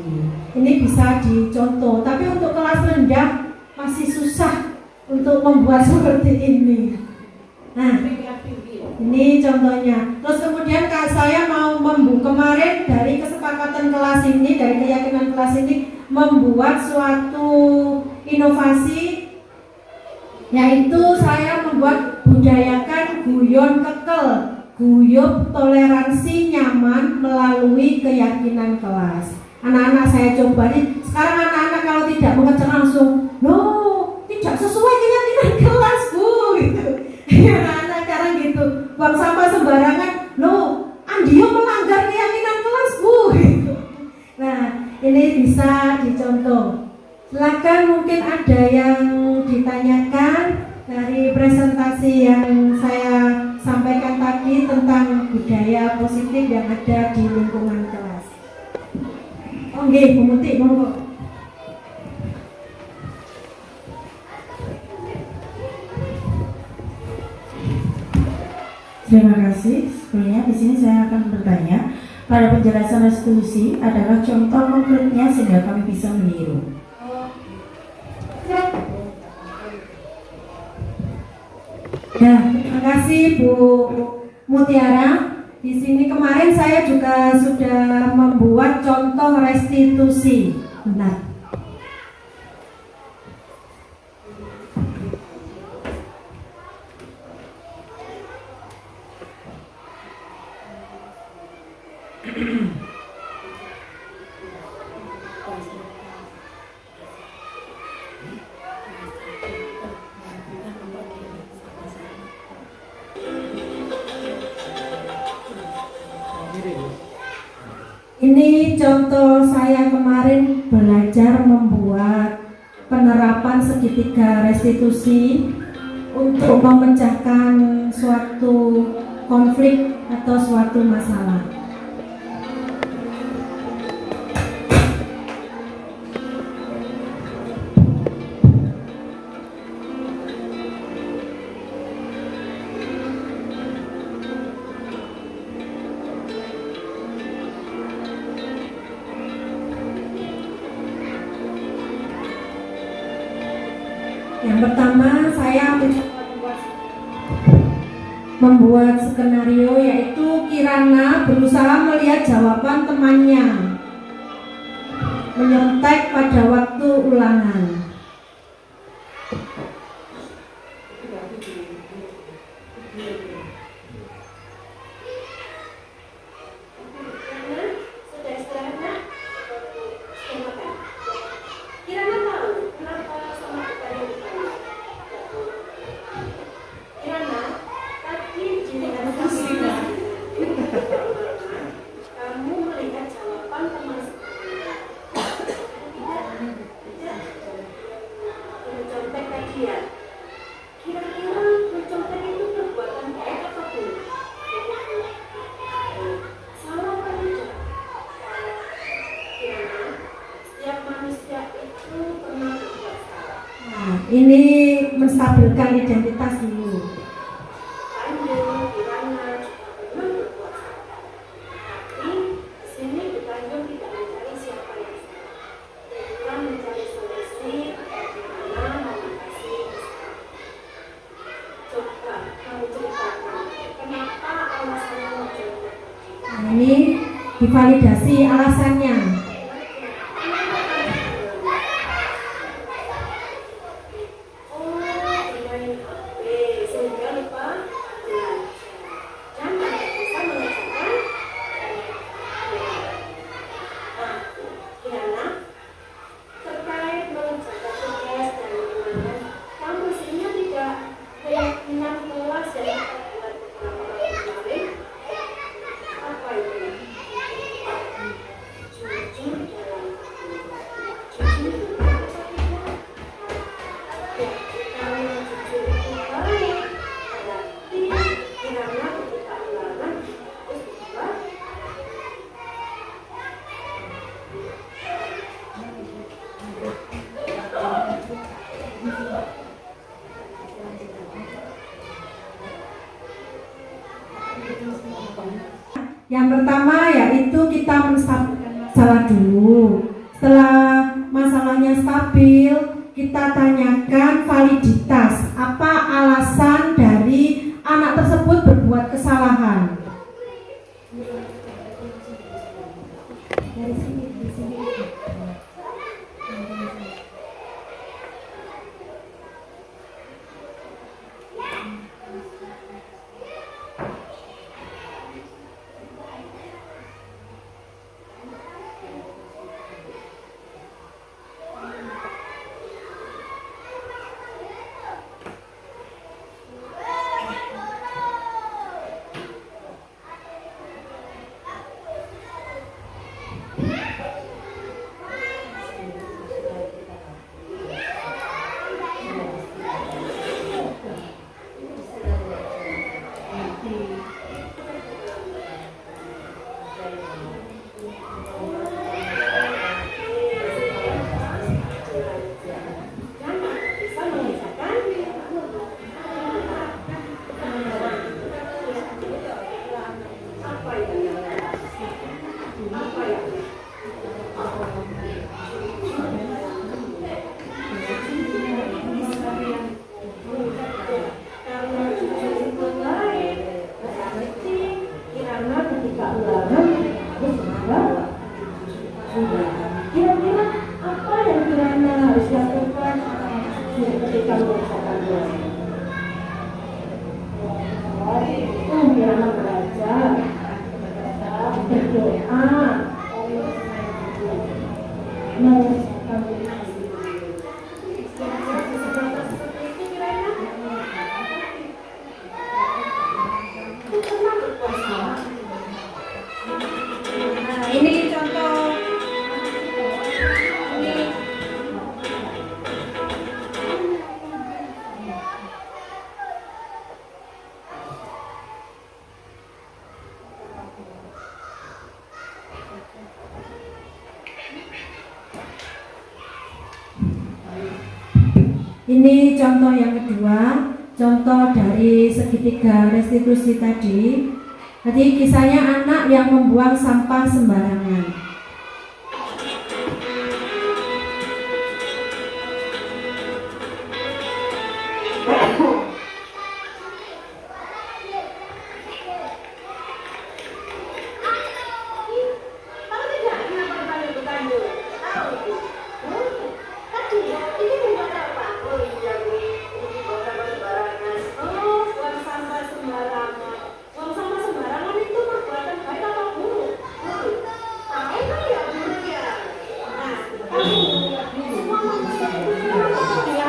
Ini bisa dicontoh, tapi untuk kelas rendah masih susah untuk membuat seperti ini. Nah, ini contohnya. Terus kemudian saya mau kemarin dari kesepakatan kelas ini, dari keyakinan kelas ini, membuat suatu inovasi, yaitu saya membuat budayakan guyon kekel, guyup, toleransi, nyaman melalui keyakinan kelas. Anak-anak saya coba nih. Sekarang anak-anak kalau tidak mengerjakan langsung, loh, tidak sesuai keyakinan kelas Bu, gitu. Anak-anak sekarang gitu, buang sampah sembarangan, loh, Andio melanggar keyakinan kelas Bu, gitu. Nah, ini bisa dicontoh. Silakan, mungkin ada yang ditanyakan dari presentasi yang saya sampaikan tadi tentang budaya positif yang ada di lingkungan kelas. Oke, Bu Muti, monggo. Terima kasih. Sebelumnya di sini saya akan bertanya, pada penjelasan restitusi adalah contoh konkretnya sehingga kami bisa meniru. Nah, terima kasih Bu Mutiara. Di sini kemarin saya juga sudah membuat contoh restitusi. Bentar. Ini contoh saya kemarin belajar membuat penerapan segitiga restitusi untuk memecahkan suatu konflik atau suatu masalah. Yang pertama saya membuat skenario, yaitu Kirana berusaha melihat jawaban temannya menyontek pada waktu ulangan. Sudah istirahat, Nak? Sudah makan? Kirana tahu kenapa sama Kirana ditanya? Kirana, tadi dengan kamu melihat jawaban teman mencontek tadi ya? Kira-kira mencontek itu perbuatan baik apa buruk? Salah apa tidak? Kirana, setiap manusia itu pernah berbuat salah. Nah, ini menstabilkan identitas dulu. Kirana juga pernah berbuat salah. Tapi di sini Tanjung tidak mencari siapa yang salah. Kita mencari solusi bagaimana mengatasi masalah. Coba kamu ceritakan kenapa alasannya mencontek tadi. Nah, ini divalidasi alasannya. Oh, bermain HP sehingga lupa belajar. Dan tidak bisa mengerjakan. Nah, Kirana, terkait mengerjakan tugas dan ulangan, kamu mestinya tidak keyakinan kelas yang kita buat beberapa waktu kemarin. Apa itu? Jujur dalam jujur apa tidak? Ya, kalau jujur itu baik, berarti Kirana ketika ulangan harus berbuat. Yang pertama yaitu kita menstabilkan masalah dulu. Setelah masalahnya stabil, kita tanyakan validitas. Apa alasan dari anak tersebut berbuat kesalahan? Dari sini, di sini. Kira-kira apa yang Kirana harus lakukan ketika mengerjakan ulangan? Kirana belajar, berdoa, mengerjakan ulangan. Ini contoh yang kedua, contoh dari segitiga restitusi tadi. Jadi kisahnya anak yang membuang sampah sembarangan. Tahu tidak kenapa dipanggil Tanjung? Tahu Bu? Tadi ini membuat apa? Oh iya Bu, ini buang sampah sembarangan. Oh, buang sampah sembarangan. Buang sampah sembarangan itu perbuatan baik apa buruk? Buruk. Tahu kan ya buruk ya? Nah, semua manusia itu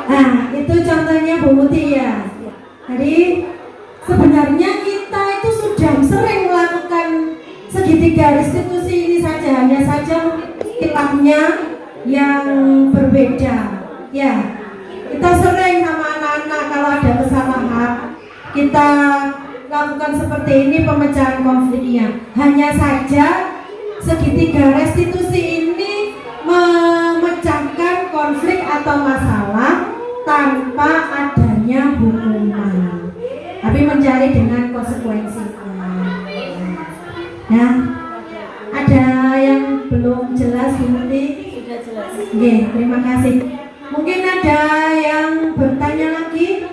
Nah, itu contohnya Bu Muti ya. Jadi sebenarnya kita itu sudah sering melakukan segitiga restitusi ini saja, hanya saja kitabnya yang berbeda. Ya, kita sering sama anak-anak kalau ada kesalahan kita lakukan seperti ini pemecahan konfliknya. Hanya saja segitiga restitusi ini memecahkan konflik atau masalah tanpa adanya hukuman, tapi mencari dengan konsekuensinya. Ya, ada yang belum jelas ini? Sudah jelas. Oke, terima kasih. Mungkin ada yang bertanya lagi?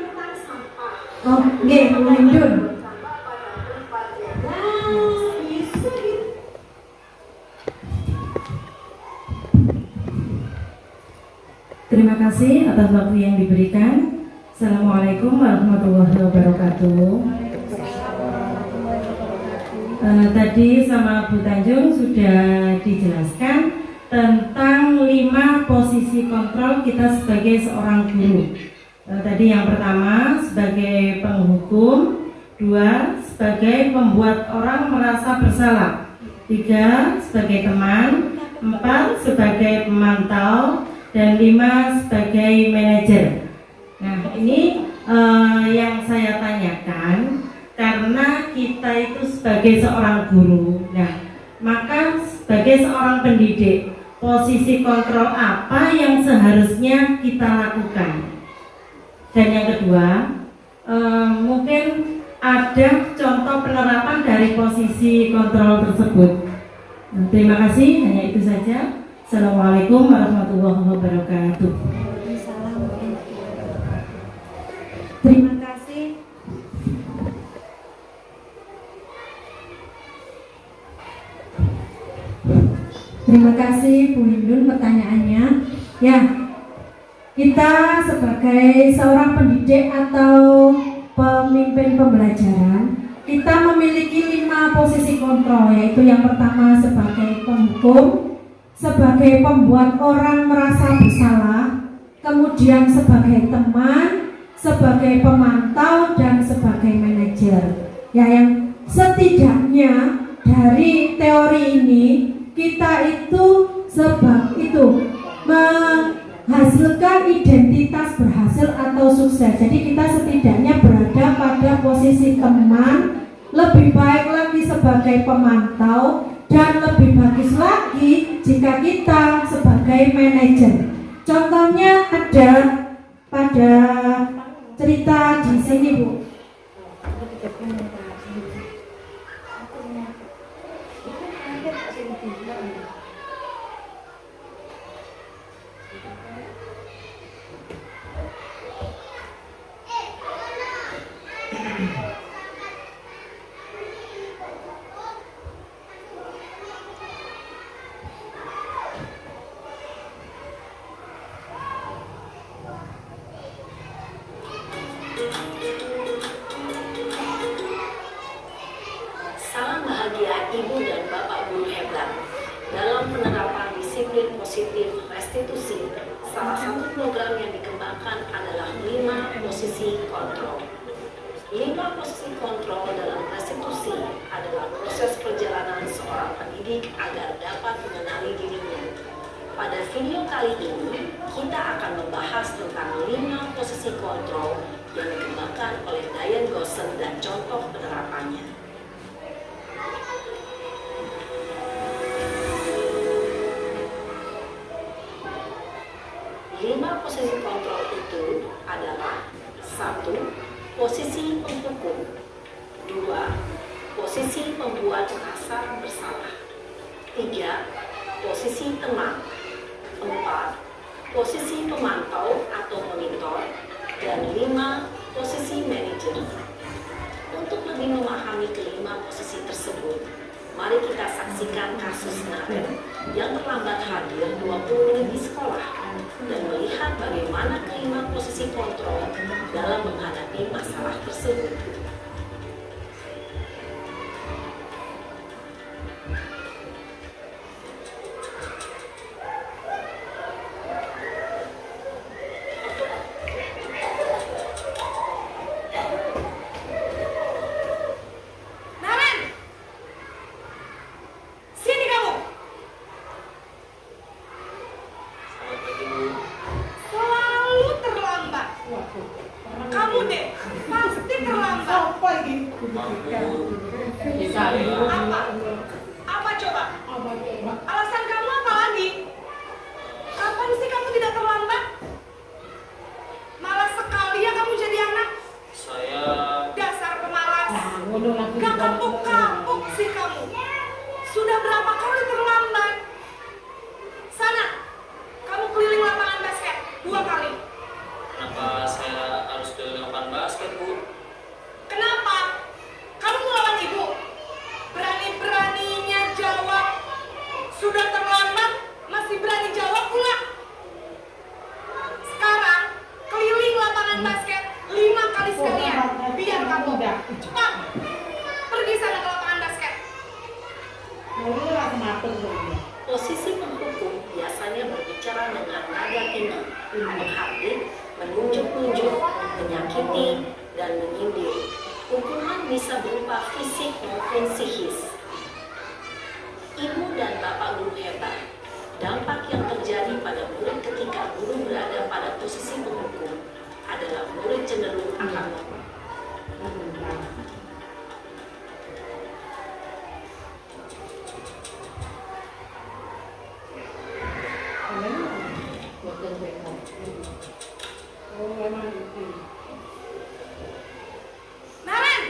Oh, oke, Bu Hindun. Terima kasih atas waktu yang diberikan. Assalamualaikum warahmatullahi wabarakatuh. Tadi sama Bu Tanjung sudah dijelaskan tentang 5 posisi kontrol kita sebagai seorang guru. Tadi yang pertama sebagai penghukum, 2 sebagai pembuat orang merasa bersalah, 3 sebagai teman, 4 sebagai pemantau, dan 5 sebagai manajer. Nah, ini yang saya tanyakan karena kita itu sebagai seorang guru. Nah, maka sebagai seorang pendidik, posisi kontrol apa yang seharusnya kita lakukan? Dan yang kedua, mungkin ada contoh penerapan dari posisi kontrol tersebut. Terima kasih, hanya itu saja. Assalamualaikum warahmatullahi wabarakatuh. Terima kasih. Terima kasih Bu Hindun pertanyaannya. Ya, kita sebagai seorang pendidik atau pemimpin pembelajaran, kita memiliki 5 posisi kontrol, yaitu yang pertama sebagai penghukum, sebagai pembuat orang merasa bersalah, kemudian sebagai teman, sebagai pemantau, dan sebagai manajer. Ya, yang setidaknya dari teori ini kita itu menghasilkan identitas berhasil atau sukses. Jadi kita setidaknya berada pada posisi teman, lebih baik lagi sebagai pemantau, dan lebih bagus lagi jika kita sebagai manajer. Contohnya ada pada cerita di sini, Bu. Salam bahagia Ibu dan Bapak Guru hebat. Dalam penerapan disiplin positif restitusi, salah satu program yang dikembangkan adalah 5 posisi kontrol. 5 posisi kontrol dalam restitusi adalah proses perjalanan seorang pendidik agar dapat mengenali dirinya. Pada video kali ini, kita akan membahas tentang 5 posisi kontrol yang dikembangkan oleh Diane Gossen dan contoh penerapannya. 5 posisi kontrol itu posisi penghukum. 2. Posisi pembuat merasa bersalah. 3. Posisi teman. 4. Posisi pemantau atau monitor. Dan 5. Posisi manajer. Untuk lebih memahami kelima posisi tersebut, mari kita saksikan kasus Naren yang terlambat hadir 20 menit di sekolah dan melihat bagaimana kelima posisi kontrol dalam menghadapi masalah tersebut. Naren, sini kamu. Selalu terlambat. Kamu deh, pasti terlambat. Apa? Apa coba? Alasan kamu apa lagi? Kapan sih kamu tidak terlambat? Malas sekali ya kamu jadi anak. Saya Dasar pemalas. Gak kapok-kapok sih kamu. Sudah berapa kali terlambat? Sana, kamu keliling lapangan basket 2 kali. kenapa saya harus keliling lapangan basket, Bu? Kenapa? Kamu melawan ibu. Berani-beraninya jawab. Sudah terlambat, masih berani jawab pula. Sekarang, keliling lapangan basket 5 kali sekalian. Biar kamu cepat. Pergi sana ke lapangan basket. Posisi penghukum biasanya berbicara dengan nada tinggi, menghardik, menunjuk-nunjuk, menyakiti, dan menyindir. Hukuman bisa berupa fisik maupun psikis. Ibu dan bapak guru hebat. Dampak yang terjadi pada murid ketika guru berada pada posisi penghukum adalah murid cenderung akan Naren!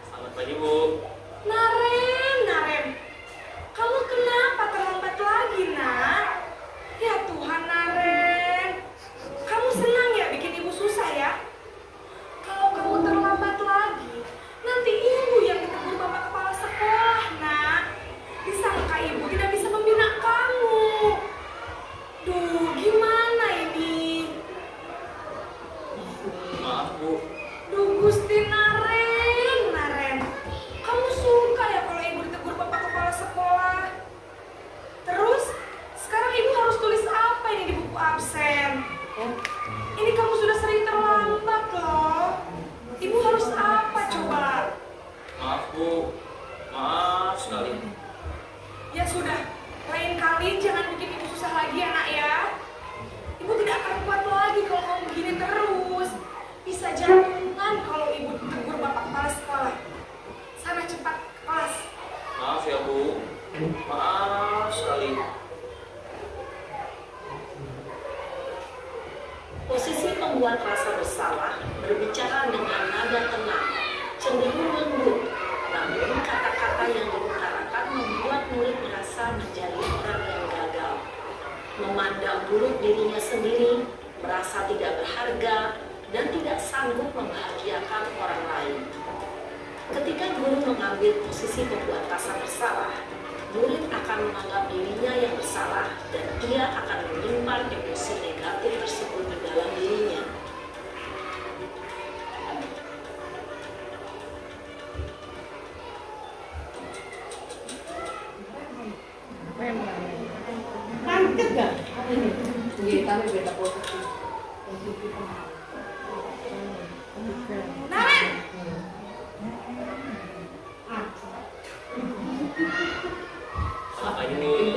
Selamat pagi, Bu. Naren. Kamu kenapa terlambat lagi, nak? Ya Tuhan, Naren. Kamu senang ya bikin ibu susah ya? Kalau kamu terlambat lagi, nanti ibu yang ditegur bapak kepala sekolah, nak. Disangka ibu tidak bisa membina kamu. Duh, gimana ini? Maaf, Bu. Duh, Gusti Naren. Kamu suka ya kalau ibu ditegur bapak kepala sekolah? Terus, sekarang ibu harus tulis apa ini di buku absen? Ini kamu sudah sering terlambat loh. Ibu harus apa coba? Maaf, Bu. Maaf sekali. Ya sudah, lain kali jangan bikin ibu susah lagi ya nak ya. Ibu tidak akan kuat lagi kalau kamu begini terus. Bisa jantungan kalau ibu tegur bapak kepala sekolah. Sana cepat ke kelas. Maaf ya, Bu. Maaf sekali. posisi pembuat rasa bersalah berbicara dengan nada tenang, cenderung lembut, namun kata-kata yang diutarakan membuat murid merasa menjadi orang yang gagal, memandang buruk dirinya sendiri, merasa tidak berharga, dan tidak sanggup membahagiakan orang lain. Ketika guru mengambil posisi pembuat rasa bersalah, murid akan menganggap dirinya yang bersalah dan ia akan menyimpan emosi negatif tersebut di dalam dirinya. Kanket gak? Iya, tapi beda posisi. Naren! Apa ini?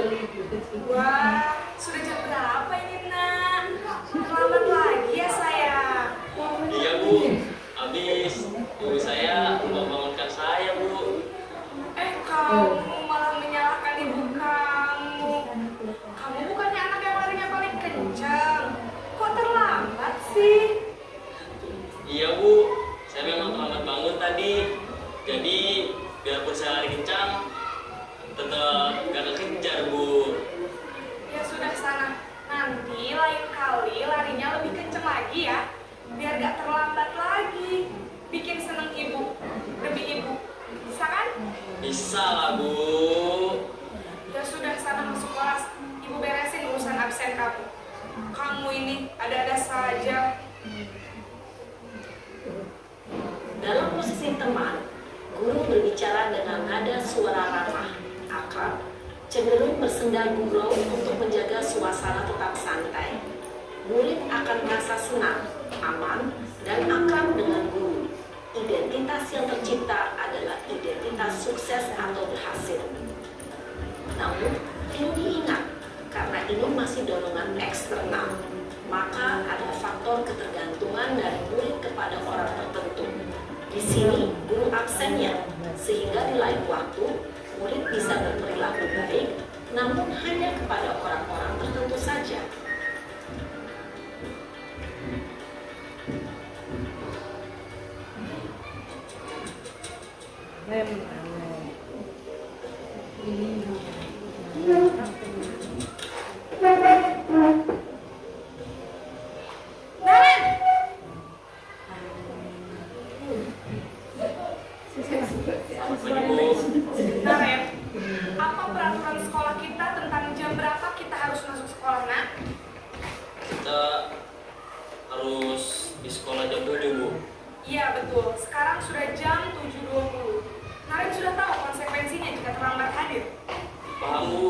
Wah, sudah jam berapa ini nak? Terlambat lagi ya sayang. Iya, Bu. Habis ibu saya membangunkan saya, Bu. Kamu malah menyalahkan ibu kamu. Kamu bukannya anak yang larinya paling kencang. absen kamu. Kamu ini ada-ada saja. Dalam posisi teman, guru berbicara dengan nada suara ramah, akrab, cenderung bersenda gurau untuk menjaga suasana tetap santai. Murid akan merasa senang, aman, dan akrab dengan guru. Identitas yang tercipta adalah identitas sukses atau berhasil. Namun, perlu diingat, karena ini masih dorongan eksternal, maka ada faktor ketergantungan dari murid kepada orang tertentu. Di sini, guru absennya, sehingga di lain waktu, murid bisa berperilaku baik, namun hanya kepada orang-orang tertentu saja. Naren, apa peraturan sekolah kita tentang jam berapa kita harus masuk sekolah, nak? Kita harus di sekolah jam 7, Bu. Iya betul, sekarang sudah jam 7.20. Naren sudah tahu konsekuensinya jika terlambat hadir. Paham, Bu.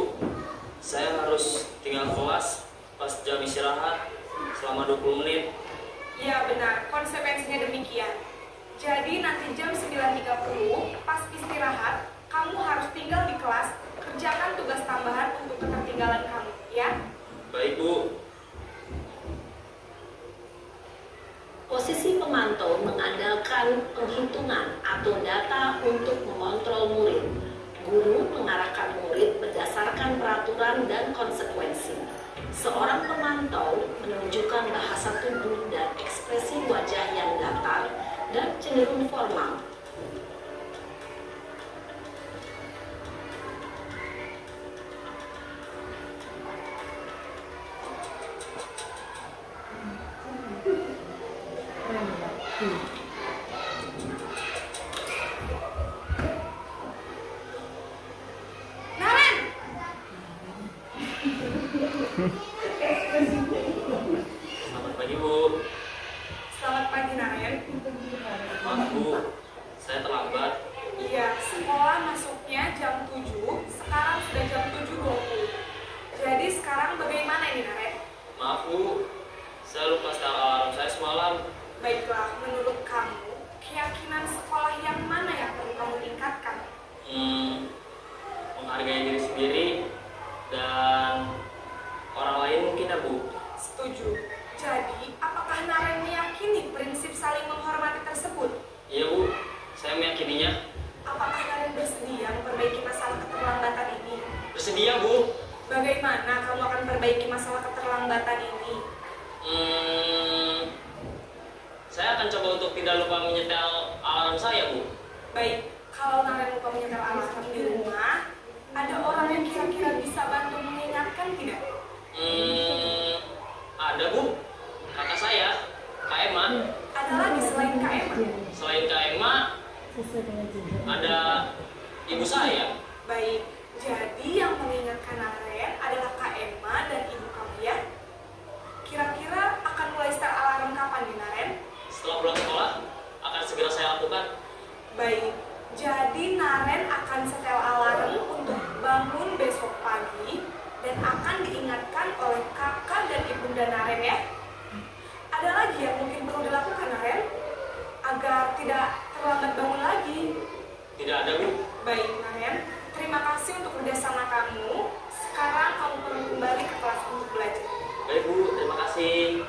Saya harus tinggal kelas pas jam istirahat selama 20 menit. Iya benar, konsekuensinya demikian. Jadi nanti jam 9.30 pas istirahat, kamu harus tinggal di kelas, kerjakan tugas tambahan untuk ketertinggalan kamu, ya? Baik, Bu. Posisi pemantau mengandalkan penghitungan atau data untuk mengontrol murid. Guru mengarahkan murid berdasarkan peraturan dan konsekuensi. Seorang pemantau menunjukkan bahasa tubuh dan ekspresi wajah yang datar dan cenderung formal. Naren! Selamat pagi, Bu. Selamat pagi, Naren. Maaf, Bu. Saya terlambat. Iya, sekolah masuknya jam 7, sekarang sudah jam 7.20. Jadi sekarang bagaimana ini, Naren? Maaf, Bu. Saya lupa setel alarm saya semalam. Baiklah, menurut kamu, keyakinan sekolah yang mana yang perlu kamu tingkatkan? Menghargai diri sendiri dan orang lain mungkin, ya, Bu. Setuju. Jadi, apakah Naren meyakini prinsip saling menghormati tersebut? Iya, Bu. Saya meyakininya. Apakah Naren bersedia memperbaiki masalah keterlambatan ini? Bersedia, Bu. Bagaimana kamu akan perbaiki masalah keterlambatan ini? Saya akan coba untuk tidak lupa menyetel alarm saya, Bu. Baik, kalau Naren lupa menyetel alarm di rumah, ada orang yang kira-kira bisa bantu mengingatkan tidak? Ada, Bu. Kakak saya, Kak Emma. Ada lagi selain Kak Emma? Selain Kak Emma, ada ibu saya. Baik, jadi yang mengingatkan Naren adalah Kak Emma dan ibu kamu, ya? Kira-kira akan mulai start alarm kapan nih, Naren? Setelah pulang sekolah, akan segera saya lakukan. Baik, jadi Naren akan setel alarm untuk bangun besok pagi dan akan diingatkan oleh kakak dan ibunda Naren, ya? Ada lagi yang mungkin perlu dilakukan, Naren? Agar tidak terlambat bangun lagi. Tidak ada, Bu. Baik, Naren. Terima kasih untuk kerjasama kamu. Sekarang kamu perlu kembali ke kelas untuk belajar. Baik, Bu. Terima kasih.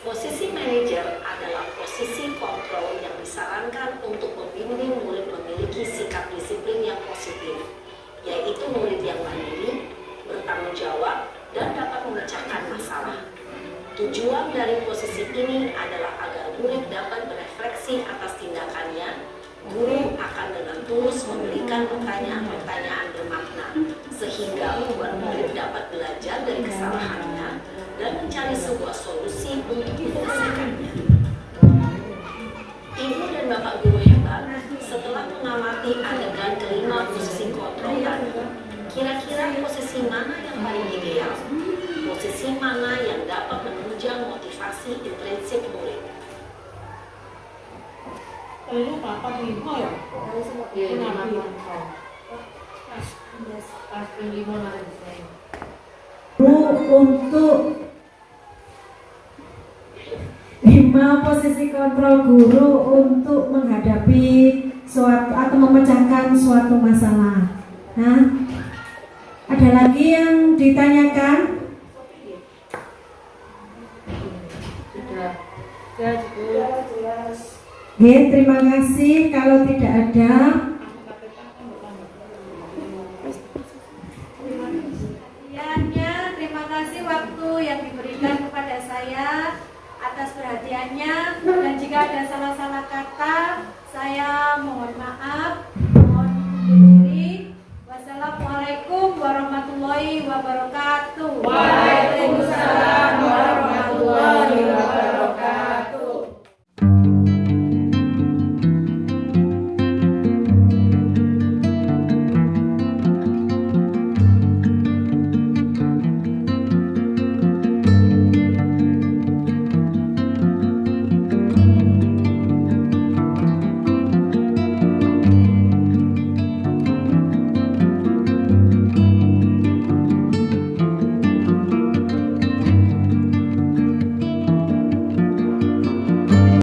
Posisi manajer adalah posisi kontrol yang disarankan untuk membimbing murid memiliki sikap disiplin yang positif, yaitu murid yang mandiri, bertanggung jawab, dan dapat memecahkan masalah. Tujuan dari posisi ini adalah agar murid dapat berefleksi atas tindakannya. Guru akan dengan tulus memberikan pertanyaan-pertanyaan bermakna, sehingga membuat murid dapat belajar dari kesalahannya dan mencari sebuah solusi untuk menyelesaikannya. Ibu dan Bapak guru hebat, setelah mengamati adegan kelima posisi kontrol tadi, kira-kira posisi posisi mana yang paling ideal? Posisi mana yang dapat menunjang motivasi intrinsik murid? Kayaknya Papa Bimo ya? Iya, Papa Bimo. Pas Bimo nanti saya. Untuk 5 posisi kontrol guru untuk menghadapi suatu atau memecahkan suatu masalah. Nah, ada lagi yang ditanyakan? Sudah. Ya, jelas. Oke, terima kasih. Kalau tidak ada, Perhatiannya, terima kasih waktu yang diberikan kepada saya atas perhatiannya, dan jika ada salah-salah kata saya mohon maaf.